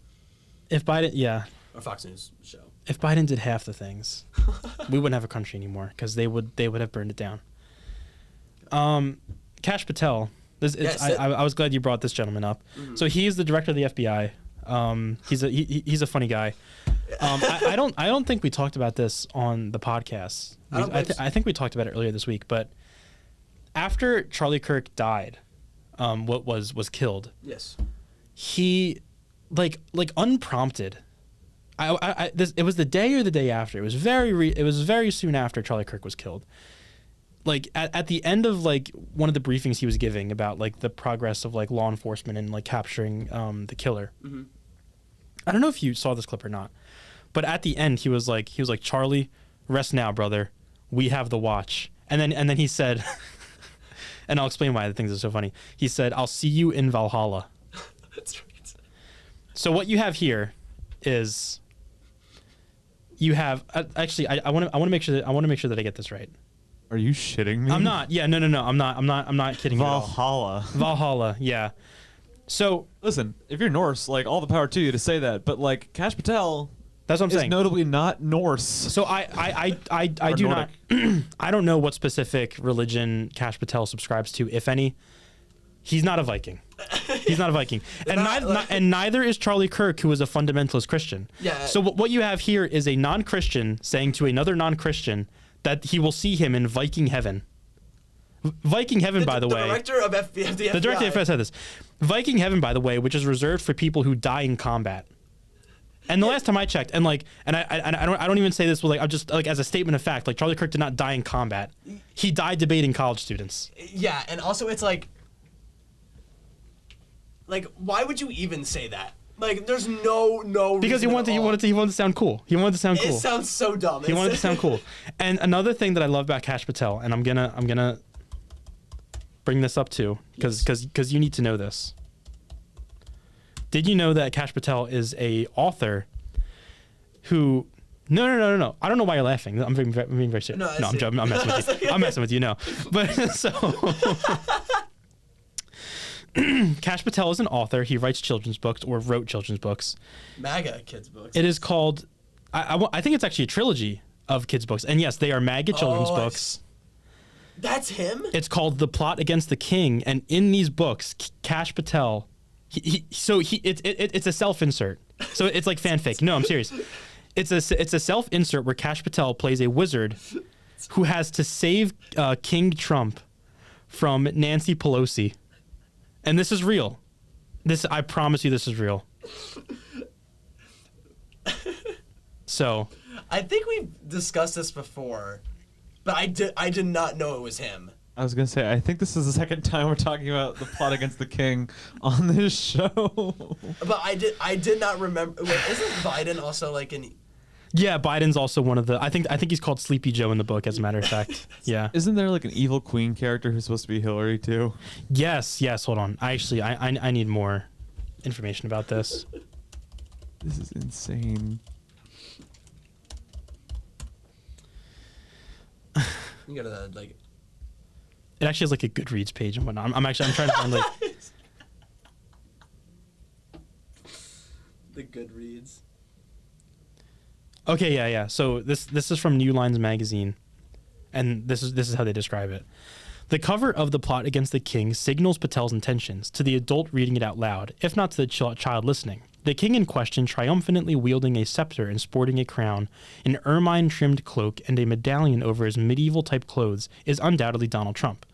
If Biden, yeah. Or Fox News show. If Biden did half the things, we wouldn't have a country anymore because they would have burned it down. Kash Patel. I was glad you brought this gentleman up. Mm-hmm. So he's the director of the FBI. He's a funny guy. I don't think we talked about this on the podcast. I think we talked about it earlier this week. But after Charlie Kirk died, was killed. Yes. He, like unprompted. It was the day or the day after. It was very soon after Charlie Kirk was killed. Like at the end of like one of the briefings he was giving about like the progress of like law enforcement and like capturing the killer. Mm-hmm. I don't know if you saw this clip or not, but at the end he was like Charlie, rest now, brother. We have the watch. And then he said, and I'll explain why I think this is so funny. He said, "I'll see you in Valhalla." That's right. So what you have here is you have actually I want to make sure that I get this right. Are you shitting me? I'm not. Yeah, no. I'm not kidding. Valhalla. Valhalla. Yeah. So listen, if you're Norse, like all the power to you to say that, but like Kash Patel, that's what I'm saying. Is notably not Norse. So I do Nordic. Not. I don't know what specific religion Kash Patel subscribes to, if any. He's not a Viking. He's not a Viking, and neither is Charlie Kirk, who is a fundamentalist Christian. Yeah. So what you have here is a non-Christian saying to another non-Christian that he will see him in Viking heaven. Viking heaven, by the way. The director of the FBI. The director of the FBI said this. Viking heaven, by the way, which is reserved for people who die in combat. And the last time I checked, and I don't even say this with just as a statement of fact. Like Charlie Kirk did not die in combat. He died debating college students. Yeah, and also it's like why would you even say that? Like, there's no because he wanted to sound cool. He wanted to sound cool. It sounds so dumb. He wanted to sound cool. And another thing that I love about Kash Patel, and I'm gonna bring this up too, because you need to know this. Did you know that Kash Patel is a author who? No. I don't know why you're laughing. I'm being very serious. No, I'm joking. I'm messing with you. I'm messing with you. No, but so. Kash Patel is an author. He writes children's books or wrote children's books. MAGA kids books. It is called, I think it's actually a trilogy of kids books. And yes, they are MAGA children's books. That's him? It's called The Plot Against the King. And in these books, Kash Patel, it's a self-insert. So it's like fanfic. No, I'm serious. It's a self-insert where Kash Patel plays a wizard who has to save King Trump from Nancy Pelosi. And this is real. I promise you this is real. So. I think we've discussed this before, but I did not know it was him. I was going to say, I think this is the second time we're talking about The Plot Against the King on this show. But I did not remember. Wait, isn't Biden also like an... Yeah, Biden's also one of the... I think he's called Sleepy Joe in the book, as a matter of fact. Yeah. Isn't there like an evil queen character who's supposed to be Hillary too? Yes. Hold on. I need more information about this. This is insane. You go to the like. It actually has like a Goodreads page and whatnot. I'm trying to find like. The Goodreads. Okay, yeah. So this is from New Lines magazine, and this is how they describe it. The cover of The Plot Against the King signals Patel's intentions to the adult reading it out loud, if not to the child listening. The king in question, triumphantly wielding a scepter and sporting a crown, an ermine-trimmed cloak, and a medallion over his medieval-type clothes, is undoubtedly Donald Trump.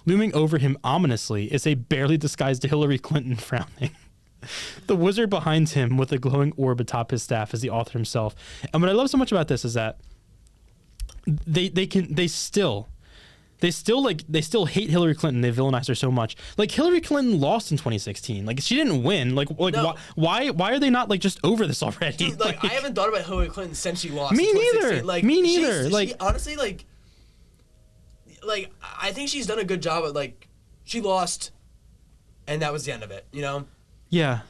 Looming over him ominously is a barely disguised Hillary Clinton frowning. The wizard behind him with a glowing orb atop his staff is the author himself. And what I love so much about this is that they still hate Hillary Clinton. They villainize her so much. Like Hillary Clinton lost in 2016. Like she didn't win. Like no. why are they not like just over this already? Dude, like I haven't thought about Hillary Clinton since she lost. Me in neither. Like me neither. She honestly like I think she's done a good job at like she lost, and that was the end of it. You know. Yeah.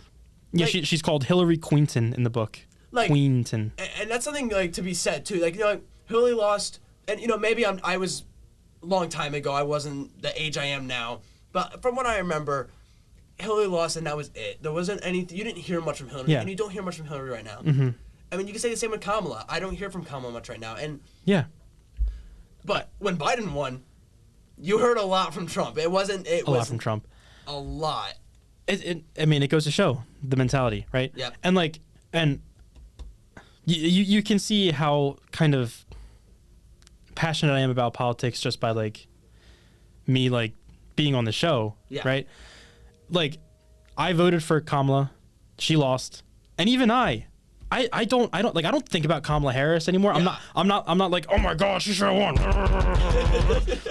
Yeah. Like, she's called Hillary Queenton in the book. Like Queenton. And that's something like to be said too. Like you know, Hillary lost, and you know maybe I was. Long time ago, I wasn't the age I am now, but from what I remember, Hillary lost and that was it. There wasn't anything. You didn't hear much from Hillary, and you don't hear much from Hillary right now. Mm-hmm. I mean, you can say the same with Kamala. I don't hear from Kamala much right now, and yeah. But when Biden won, you heard a lot from Trump. It wasn't. It a was lot from Trump. A lot. I mean, it goes to show the mentality, right? Yeah. And you can see how kind of passionate I am about politics just by like me like being on the show, right? Like I voted for Kamala, she lost, and even I don't think about Kamala Harris anymore. Yeah. I'm not like, oh my gosh, she should have won.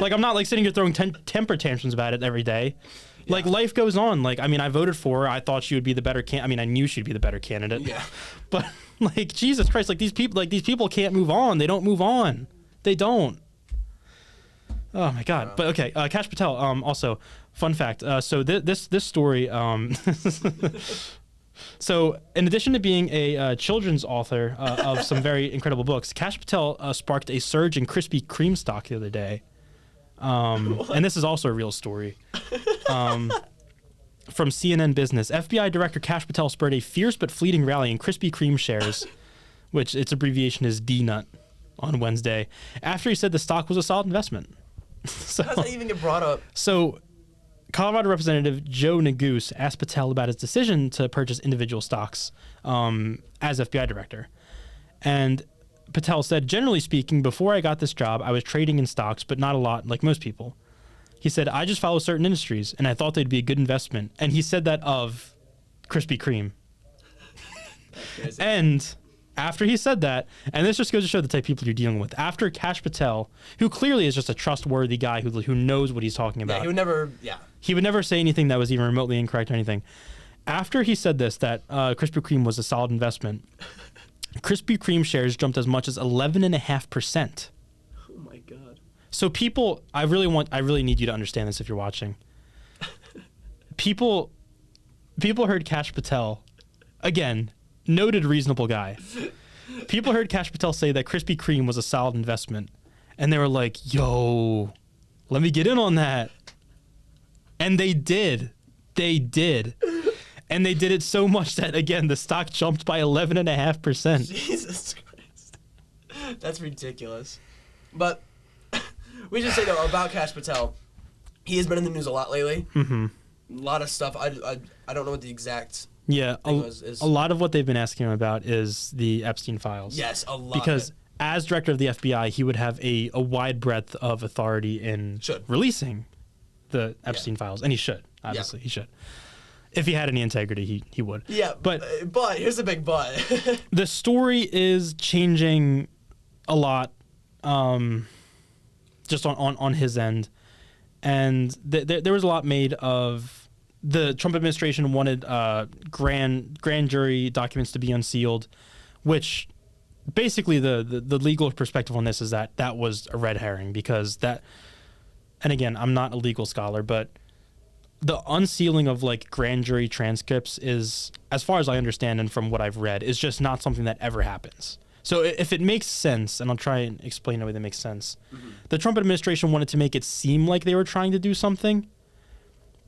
Like I'm not like sitting here throwing temper tantrums about it every day. Yeah. Like life goes on. Like I mean, I voted for her. I thought she would be the better I mean, I knew she'd be the better candidate. Yeah. But like Jesus Christ, like these people can't move on. They don't move on. They don't. Oh my God! But okay, Kash Patel. Also, fun fact. So this story. So in addition to being a children's author of some very incredible books, Kash Patel sparked a surge in Krispy Kreme stock the other day. And this is also a real story. From CNN Business, FBI Director Kash Patel spurred a fierce but fleeting rally in Krispy Kreme shares, which its abbreviation is D-Nut, on Wednesday, after he said the stock was a solid investment. So, how does that even get brought up? So, Colorado Representative Joe Neguse asked Patel about his decision to purchase individual stocks as FBI director. And Patel said, generally speaking, before I got this job, I was trading in stocks, but not a lot, like most people. He said, I just follow certain industries, and I thought they'd be a good investment. And he said that of Krispy Kreme. And after he said that, and this just goes to show the type of people you're dealing with, after Kash Patel, who clearly is just a trustworthy guy who knows what he's talking about. Yeah, he would never say anything that was even remotely incorrect or anything. After he said this, that Krispy Kreme was a solid investment, Krispy Kreme shares jumped as much as 11.5%. Oh my God. So people, I really need you to understand this if you're watching. People heard Kash Patel, again, noted reasonable guy. People heard Kash Patel say that Krispy Kreme was a solid investment, and they were like, yo, let me get in on that. And they did. They did. And they did it so much that, again, the stock jumped by 11.5%. Jesus Christ. That's ridiculous. But we should say, though, about Kash Patel, he has been in the news a lot lately. Mm-hmm. A lot of stuff. I don't know what the exact a a lot of what they've been asking him about is the Epstein Files. Yes, a lot. Because as director of the FBI, he would have a wide breadth of authority in releasing the Epstein Files. And he should. Obviously, he should. If he had any integrity, he would. Yeah, but here's the big but. The story is changing a lot, just on his end, and there was a lot made of the Trump administration wanted grand jury documents to be unsealed, which basically the legal perspective on this is that was a red herring because that, and again, I'm not a legal scholar, but the unsealing of like grand jury transcripts is, as far as I understand and from what I've read, is just not something that ever happens. So if it makes sense, and I'll try and explain in a way that makes sense, the Trump administration wanted to make it seem like they were trying to do something,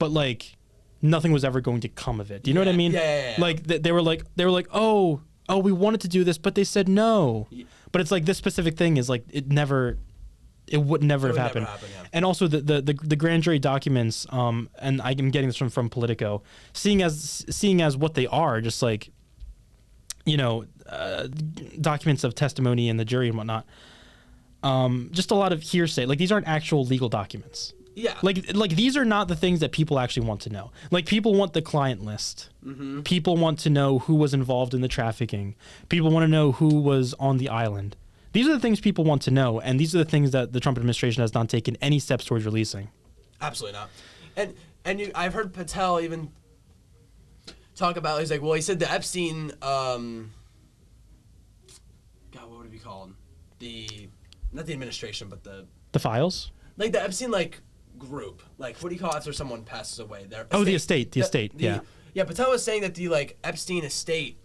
but like nothing was ever going to come of it. Do you know what I mean? Yeah. Like they were like, oh, we wanted to do this, but they said no. Yeah. But it's like this specific thing is like it would never have happened. Yeah. And also the grand jury documents, and I'm getting this from Politico, seeing as what they are, just like, documents of testimony in the jury and whatnot. Just a lot of hearsay. Like these aren't actual legal documents. Yeah. Like these are not the things that people actually want to know. Like people want the client list. Mm-hmm. People want to know who was involved in the trafficking. People want to know who was on the island. These are the things people want to know, and these are the things that the Trump administration has not taken any steps towards releasing. Absolutely not. I've heard Patel even talk about. He's like, well, he said the Epstein. God, what would it be called? Not the administration, but the files. Like the Epstein group. Like what do you call it after someone passes away? The estate. Yeah. Yeah, Patel was saying that the Epstein estate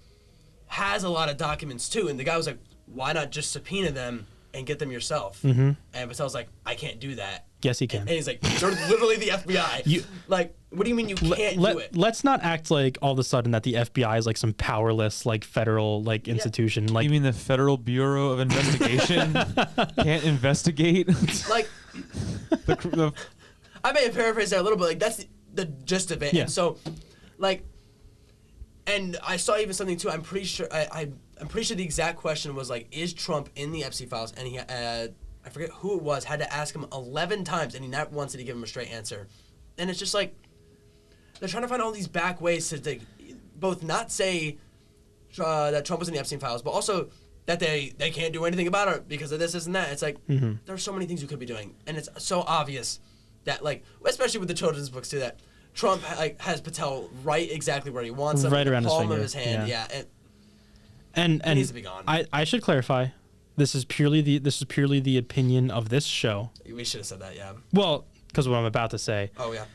has a lot of documents too, and the guy was like, why not just subpoena them and get them yourself? Mm-hmm. And Patel's like, I can't do that. Yes, he can. And he's like, they're literally the FBI. What do you mean you can't do it? Let's not act like all of a sudden that the FBI is like some powerless federal institution. Like you mean the Federal Bureau of Investigation can't investigate? I may have paraphrased that a little bit. Like that's the gist of it. Yeah. And so, and I saw even something too. I'm pretty sure I'm pretty sure the exact question was like, is Trump in the Epstein Files? And he, I forget who it was, had to ask him 11 times, and he not once did he give him a straight answer. And it's just like, they're trying to find all these back ways to both not say that Trump was in the Epstein Files, but also that they can't do anything about it because of this and that. It's like, there's so many things you could be doing. And it's so obvious that, especially with the children's books too, that Trump has Patel right exactly where he wants him. Right around his palm finger. Of his hand, yeah. And he needs to be gone. I should clarify, this is purely the opinion of this show. We should have said that, yeah. Well, because what I'm about to say. Oh yeah.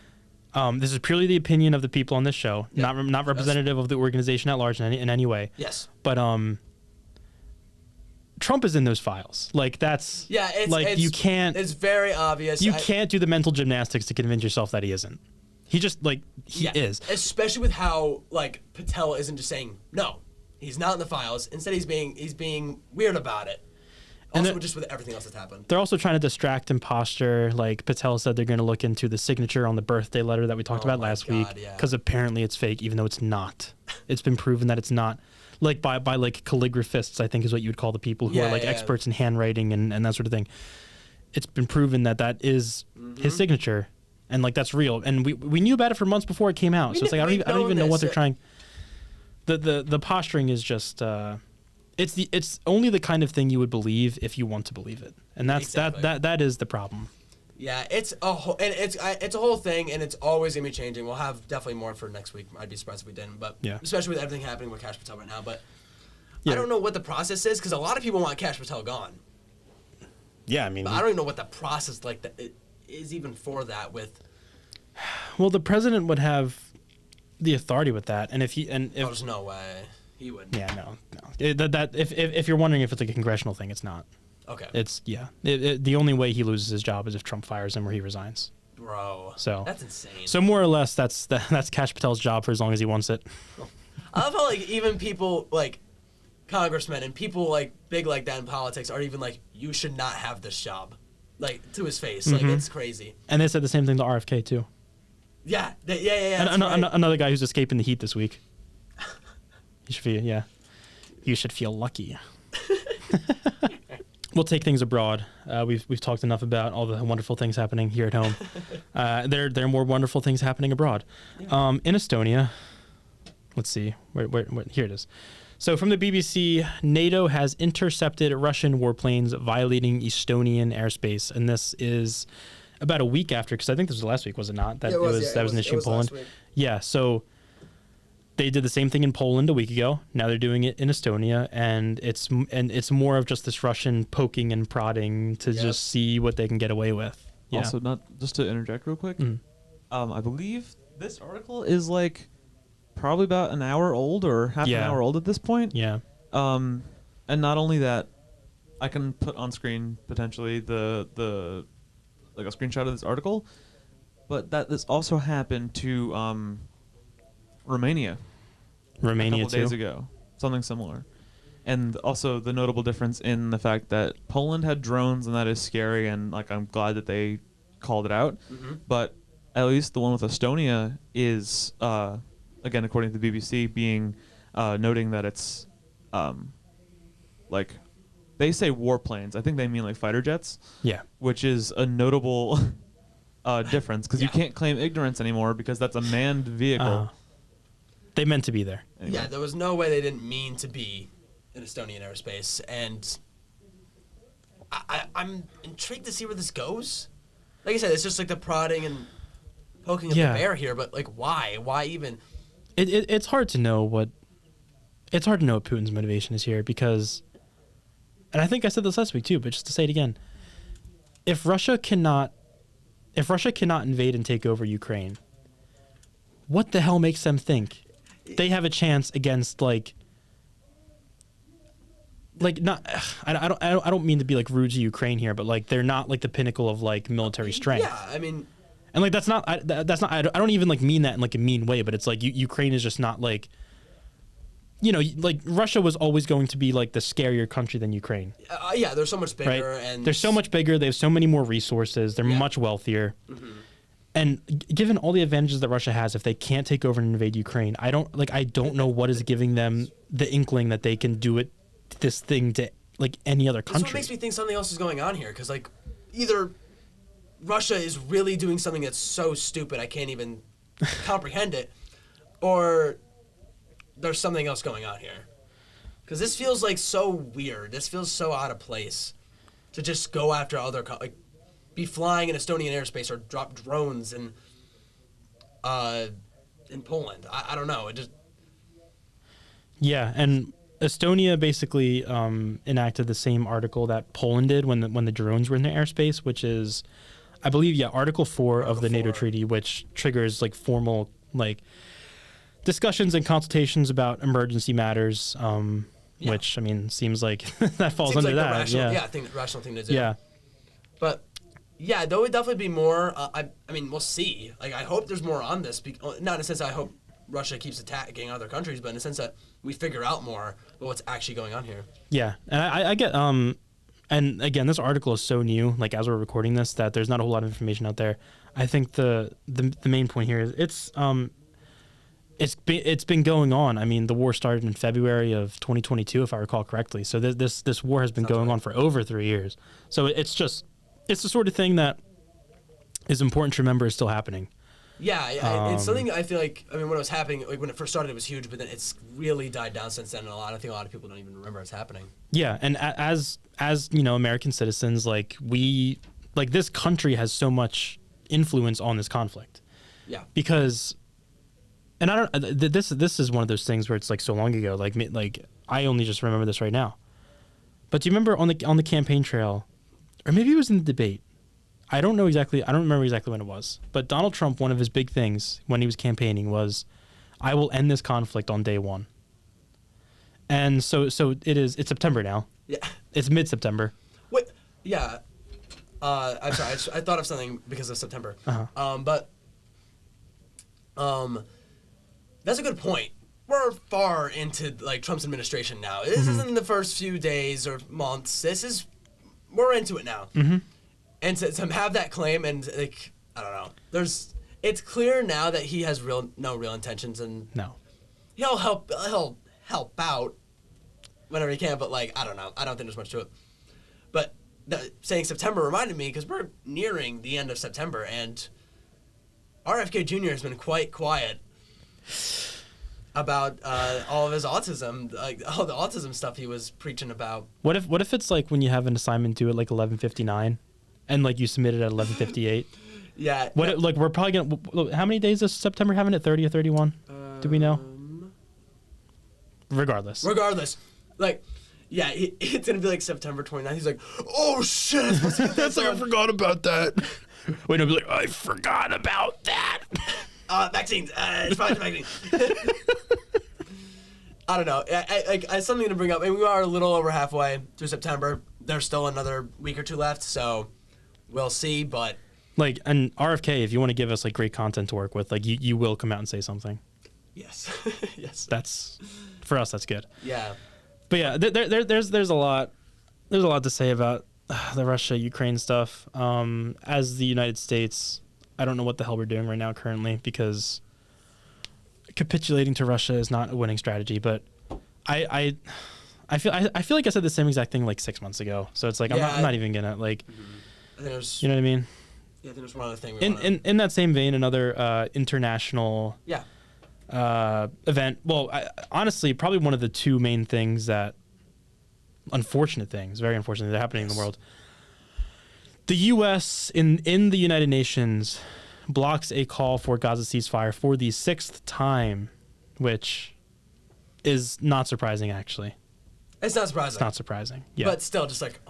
This is purely the opinion of the people on this show, yep. not representative of the organization at large in any way. Yes. But Trump is in those files. It's you can't. It's very obvious. You can't do the mental gymnastics to convince yourself that he isn't. He just he is. Especially with how Patel isn't just saying no, he's not in the files. Instead, he's being weird about it. Also, just with everything else that's happened. They're also trying to distract and posture. Like Patel said, they're going to look into the signature on the birthday letter that we talked about last week, because apparently it's fake, even though it's not. It's been proven that it's not. By calligraphists, I think is what you would call the people who are experts in handwriting and that sort of thing. It's been proven that is his signature, and that's real. And we knew about it for months before it came out. So it's I don't even know what they're trying. The posturing is just. It's only the kind of thing you would believe if you want to believe it, and that's exactly. that is the problem. Yeah, it's a whole thing, and it's always gonna be changing. We'll have definitely more for next week. I'd be surprised if we didn't, but especially with everything happening with Kash Patel right now. But I don't know what the process is, because a lot of people want Kash Patel gone. Yeah, I mean, but I don't even know what the process is even for that. With well, the president would have the authority with that, and if there's no way. He would. Yeah, no. If you're wondering if it's a congressional thing, it's not. Okay. It's the only way he loses his job is if Trump fires him or he resigns. Bro. So that's insane. So more or less, that's Kash Patel's job for as long as he wants it. I love how even people congressmen and people big like that in politics are even you should not have this job, to his face. It's crazy. And they said the same thing to RFK too. Yeah. Another guy who's escaping the heat this week. You should feel lucky. We'll take things abroad. We've talked enough about all the wonderful things happening here at home. There are more wonderful things happening abroad. Yeah. In Estonia, let's see. Where, here it is. So from the BBC, NATO has intercepted Russian warplanes violating Estonian airspace, and this is about a week after, because I think this was last week, was it not? That was an issue in Poland. Yeah. So. They did the same thing in Poland a week ago. Now they're doing it in Estonia, and it's more of just this Russian poking and prodding to just see what they can get away with. Yeah. Also, not just to interject real quick, I believe this article is probably about an hour old or half an hour old at this point. Yeah. And not only that, I can put on screen potentially the like a screenshot of this article, but that this also happened to Romania a couple days ago, something similar. And also the notable difference in the fact that Poland had drones, and that is scary, and like I'm glad that they called it out. Mm-hmm. But at least the one with Estonia is, again, according to the BBC, being noting that it's like they say warplanes. I think they mean like fighter jets. Yeah. Which is a notable difference, because you can't claim ignorance anymore because that's a manned vehicle. They meant to be there. Anyway. Yeah, there was no way they didn't mean to be in Estonian airspace, and I'm intrigued to see where this goes. Like I said, it's just like the prodding and poking of the bear here, but like why? Why even? It's hard to know what Putin's motivation is here, because, and I think I said this last week too, but just to say it again, if Russia cannot invade and take over Ukraine, what the hell makes them think they have a chance against like not I don't mean to be like rude to Ukraine here, but like they're not like the pinnacle of like military strength. Yeah, I mean, and like that's not I don't even like mean that in like a mean way, but it's like Ukraine is just not like, you know, like Russia was always going to be like the scarier country than Ukraine. Yeah, they're so much bigger, right? and they're so much bigger. They have so many more resources. They're much wealthier. Mm-hmm. And given all the advantages that Russia has, if they can't take over and invade Ukraine, I don't know what is giving them the inkling that they can do this thing to like any other country. That's what makes me think something else is going on here, because like either Russia is really doing something that's so stupid I can't even comprehend it, or there's something else going on here. Because this feels like so weird. This feels so out of place to just go after other be flying in Estonian airspace or drop drones in Poland. I don't know. It just and Estonia basically enacted the same article that Poland did when the drones were in their airspace, which is, I believe, Article 4 of the NATO treaty, which triggers like formal like discussions and consultations about emergency matters. Which I mean seems like that falls under that. I think the rational thing to do. Yeah, but. Yeah, there would definitely be more. I mean, we'll see. Like, I hope there's more on this. Not in a sense that I hope Russia keeps attacking other countries, but in a sense that we figure out more about what's actually going on here. Yeah, and I get and again, this article is so new. Like as we're recording this, that there's not a whole lot of information out there. I think the main point here is it's been going on. I mean, the war started in February of 2022, if I recall correctly. So this war has been going on for over 3 years. So it's the sort of thing that is important to remember is still happening. Yeah, it's something I feel like, I mean, when it was happening, like when it first started, it was huge, but then it's really died down since then, and I think a lot of people don't even remember it's happening. Yeah, and as you know, American citizens, like this country has so much influence on this conflict. Yeah. Because, and I don't, this is one of those things where it's like so long ago, like I only just remember this right now. But do you remember on the campaign trail, or maybe it was in the debate, I don't remember exactly when it was, but Donald Trump, one of his big things when he was campaigning was, I will end this conflict on day one. And so it's September now. Yeah. It's mid-September. Wait, yeah. I'm sorry, I thought of something because of September. Uh-huh. That's a good point. We're far into like Trump's administration now. This isn't the first few days or months. We're into it now. Mm-hmm. And to have that claim and like, I don't know. It's clear now that he has no real intentions, and he'll help out whenever he can, but like, I don't know. I don't think there's much to it. But saying September reminded me, because we're nearing the end of September, and RFK Jr. has been quite quiet about all of his autism, like all the autism stuff he was preaching about. What if it's like when you have an assignment due at like 11:59, and like you submit it at 11:58? Yeah. Like we're probably gonna. How many days is September having it? 30 or 31? Do we know? Regardless. Like, yeah, it's gonna be like September 29th. He's like, oh shit! That's like I forgot about that. Wait, no, be like, I forgot about that. Vaccines. It's probably the vaccines. I don't know. I something to bring up. I mean, we are a little over halfway through September. There's still another week or two left, so we'll see. But like, and RFK, if you want to give us like great content to work with, like you will come out and say something. yes, yes. That's for us. That's good. Yeah. But yeah, there's a lot to say about the Russia-Ukraine stuff. As the United States, I don't know what the hell we're doing right now currently, because capitulating to Russia is not a winning strategy. But I feel like I said the same exact thing like 6 months ago. So it's like I'm not even gonna like, I think there's, you know what I mean? Yeah, I think there's one other thing. In that same vein, another international event. Well, honestly, probably one of the two main things that, unfortunate things, very unfortunate, that are happening in the world. The U.S. in the United Nations blocks a call for Gaza ceasefire for the 6th time, which is not surprising, actually. It's not surprising. It's not surprising. Yeah. But still, just like,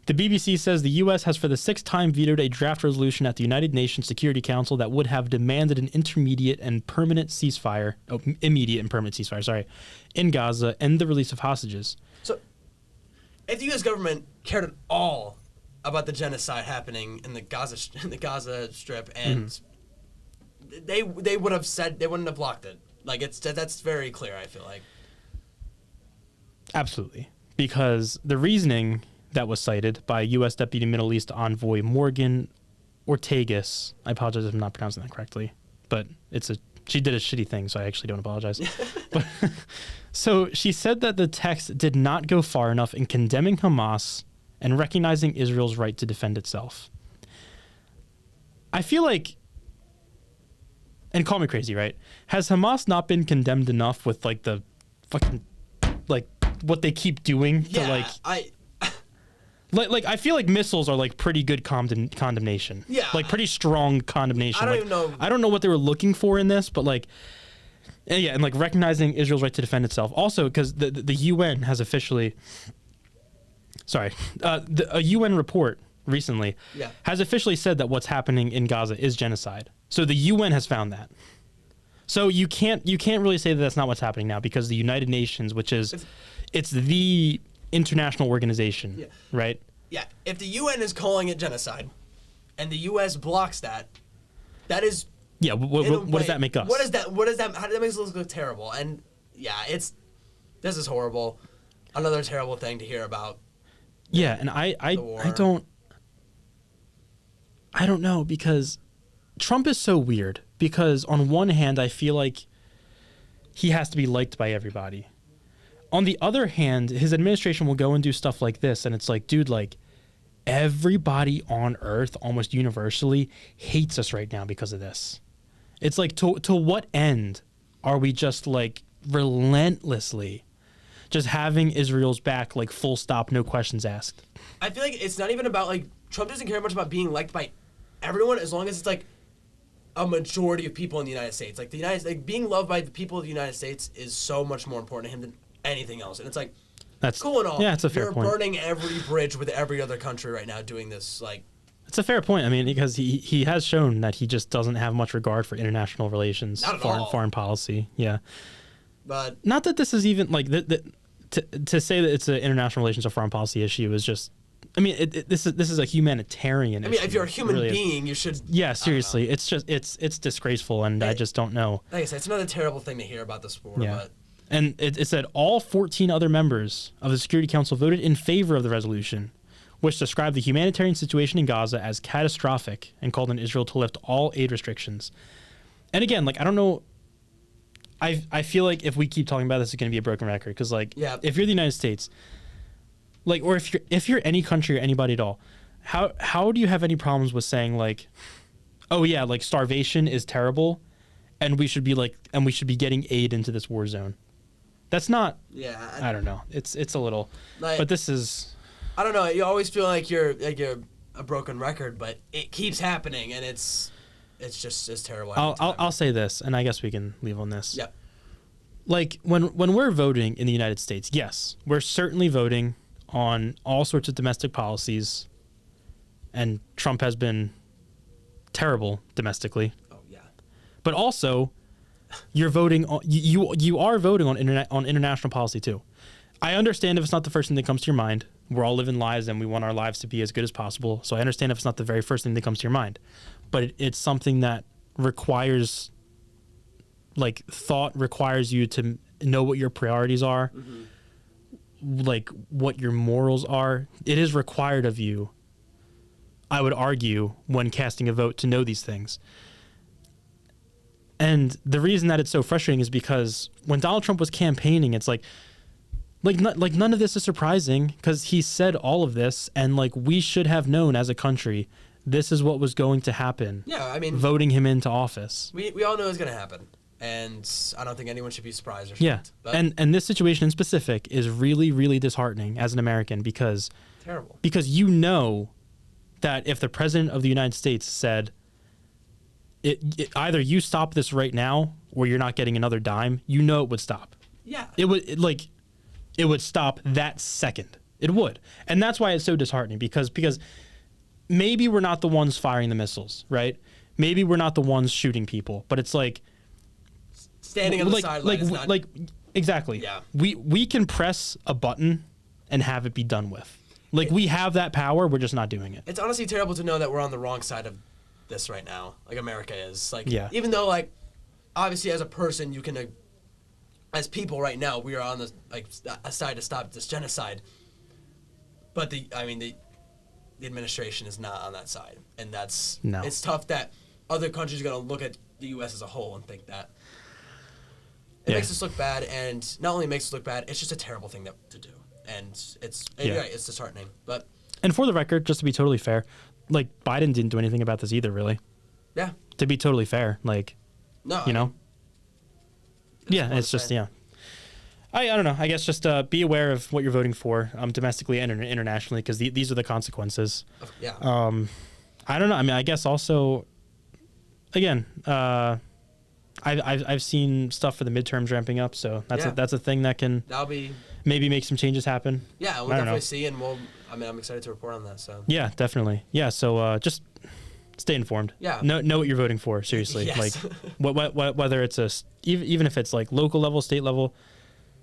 The BBC says the U.S. has for the 6th time vetoed a draft resolution at the United Nations Security Council that would have demanded an immediate and permanent ceasefire, in Gaza and the release of hostages. So, if the U.S. government cared at all about the genocide happening in the Gaza Strip, and they would have said, they wouldn't have blocked it. Like, that's very clear, I feel like. Absolutely. Because the reasoning that was cited by U.S. Deputy Middle East Envoy Morgan Ortagus, I apologize if I'm not pronouncing that correctly, but she did a shitty thing, so I actually don't apologize. But, so she said that the text did not go far enough in condemning Hamas and recognizing Israel's right to defend itself. I feel like, and call me crazy, right? Has Hamas not been condemned enough with like the fucking, like what they keep doing to like I feel like missiles are like pretty good condemnation. Yeah. Like pretty strong condemnation. I don't like, even know. I don't know what they were looking for in this, but like, and like recognizing Israel's right to defend itself. Also, because the UN has officially, a UN report recently has officially said that what's happening in Gaza is genocide. So the UN has found that. So you can't really say that that's not what's happening now, because the United Nations, which is, it's the international organization, right? Yeah. If the UN is calling it genocide, and the U.S. blocks that, that is. Yeah. What does that make us? What is that? How does that make us look terrible? And yeah, this is horrible. Another terrible thing to hear about. Yeah, and I don't know, because Trump is so weird, because on one hand I feel like he has to be liked by everybody. On the other hand, his administration will go and do stuff like this, and it's like, dude, like everybody on earth almost universally hates us right now because of this. It's like, to what end are we just like relentlessly just having Israel's back, like full stop, no questions asked? I feel like it's not even about like, Trump doesn't care much about being liked by everyone, as long as it's like a majority of people in the United States. Like being loved by the people of the United States is so much more important to him than anything else. And it's like, that's cool and all. Yeah, it's a fair point. You're burning every bridge with every other country right now doing this. Like, it's a fair point. I mean, because he has shown that he just doesn't have much regard for international relations, foreign policy. Yeah, but not that this is even like to say that it's an international relations or foreign policy issue is just. I mean, this is a humanitarian issue. I mean, if you're a human being, you should. Yeah, seriously, it's just it's disgraceful, and I just don't know. Like I said, it's another terrible thing to hear about the sport. Yeah. But. And it said all 14 other members of the Security Council voted in favor of the resolution, which described the humanitarian situation in Gaza as catastrophic and called on Israel to lift all aid restrictions. And again, like, I don't know. I feel like if we keep talking about this, it's going to be a broken record, because like, if you're the United States, like, or if you're any country or anybody at all, how do you have any problems with saying like, oh yeah, like starvation is terrible, and we should be getting aid into this war zone? That's not. Yeah. I don't know. It's a little. Like, but this is. I don't know. You always feel like you're a broken record, but it keeps happening, and it's terrible. I'll say this, and I guess we can leave on this. Yep. Like when we're voting in the United States, yes, we're certainly voting on all sorts of domestic policies, and Trump has been terrible domestically. Oh yeah. But also, you're voting on you are voting on international policy too. I understand if it's not the first thing that comes to your mind. We're all living lives and we want our lives to be as good as possible. So I understand if it's not the very first thing that comes to your mind, but it's something that requires, like, thought, requires you to know what your priorities are, like what your morals are. It is required of you, I would argue, when casting a vote, to know these things. And the reason that it's so frustrating is because when Donald Trump was campaigning, it's like none of this is surprising because he said all of this, and like we should have known as a country this is what was going to happen. Yeah, I mean, voting him into office. We all know it's going to happen, and I don't think anyone should be surprised or shocked. Yeah, but and this situation in specific is really, really disheartening as an American because terrible. Because you know that if the president of the United States said it either you stop this right now or you're not getting another dime, you know it would stop. Yeah, it would stop that second. It would. And that's why it's so disheartening because maybe we're not the ones firing the missiles, right? Maybe we're not the ones shooting people, but it's like standing on the sideline exactly. Yeah. We can press a button and have it be done with. Like we have that power, we're just not doing it. It's honestly terrible to know that we're on the wrong side of this right now. Like America is. Like even though like obviously as a person you can as people right now, we are on the side to stop this genocide. But the administration is not on that side, and it's tough that other countries are going to look at the U.S. as a whole and think that it makes us look bad. And not only makes us look bad, it's just a terrible thing to do, and you're right, it's disheartening. And for the record, just to be totally fair, like Biden didn't do anything about this either, really. Yeah. To be totally fair, like no, you know. Yeah, it's just I don't know. I guess just be aware of what you're voting for, domestically and internationally, because these are the consequences. Yeah. I don't know. I mean, I guess also, again, I've seen stuff for the midterms ramping up, so that's a thing that can maybe make some changes happen. Yeah, we'll definitely see, and I'm excited to report on that. So. Yeah, definitely. Yeah, so just stay informed. Yeah. Know what you're voting for. Seriously, yes. Like whether it's even if it's like local level, state level,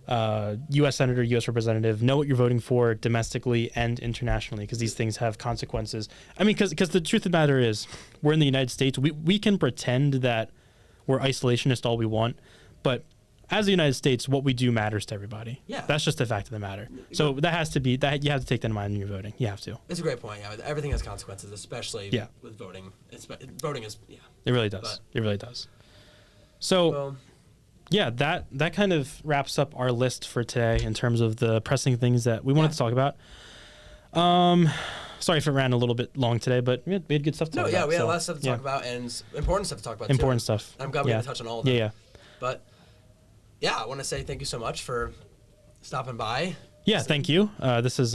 U.S. Senator, U.S. Representative, know what you're voting for domestically and internationally, because these things have consequences. I mean, because the truth of the matter is, we're in the United States. We can pretend that we're isolationist all we want, but as the United States, what we do matters to everybody. Yeah. That's just the fact of the matter. So that has to be, that you have to take that in mind when you're voting. You have to. It's a great point. Yeah, everything has consequences, especially with voting. Voting is, It really does. It really does. So, yeah, that kind of wraps up our list for today in terms of the pressing things that we wanted to talk about. Sorry if it ran a little bit long today, but we had good stuff to talk about. We had a lot of stuff to talk about, and important stuff to talk about, important too. Stuff. I'm glad we got to touch on all of them. Yeah. But, I want to say thank you so much for stopping by. Yeah, thank you. This is,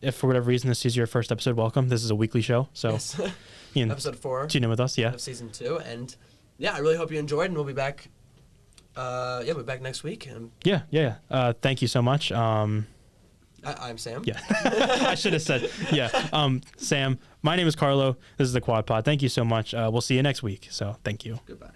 if for whatever reason this is your first episode, welcome. This is a weekly show, so yes. Episode 4. Tune in with us, of Season 2, and I really hope you enjoyed, and we'll be back. We'll be back next week. Thank you so much. I'm Sam. Yeah, I should have said Sam. My name is Carlo. This is the Quad Pod. Thank you so much. We'll see you next week. So thank you. Goodbye.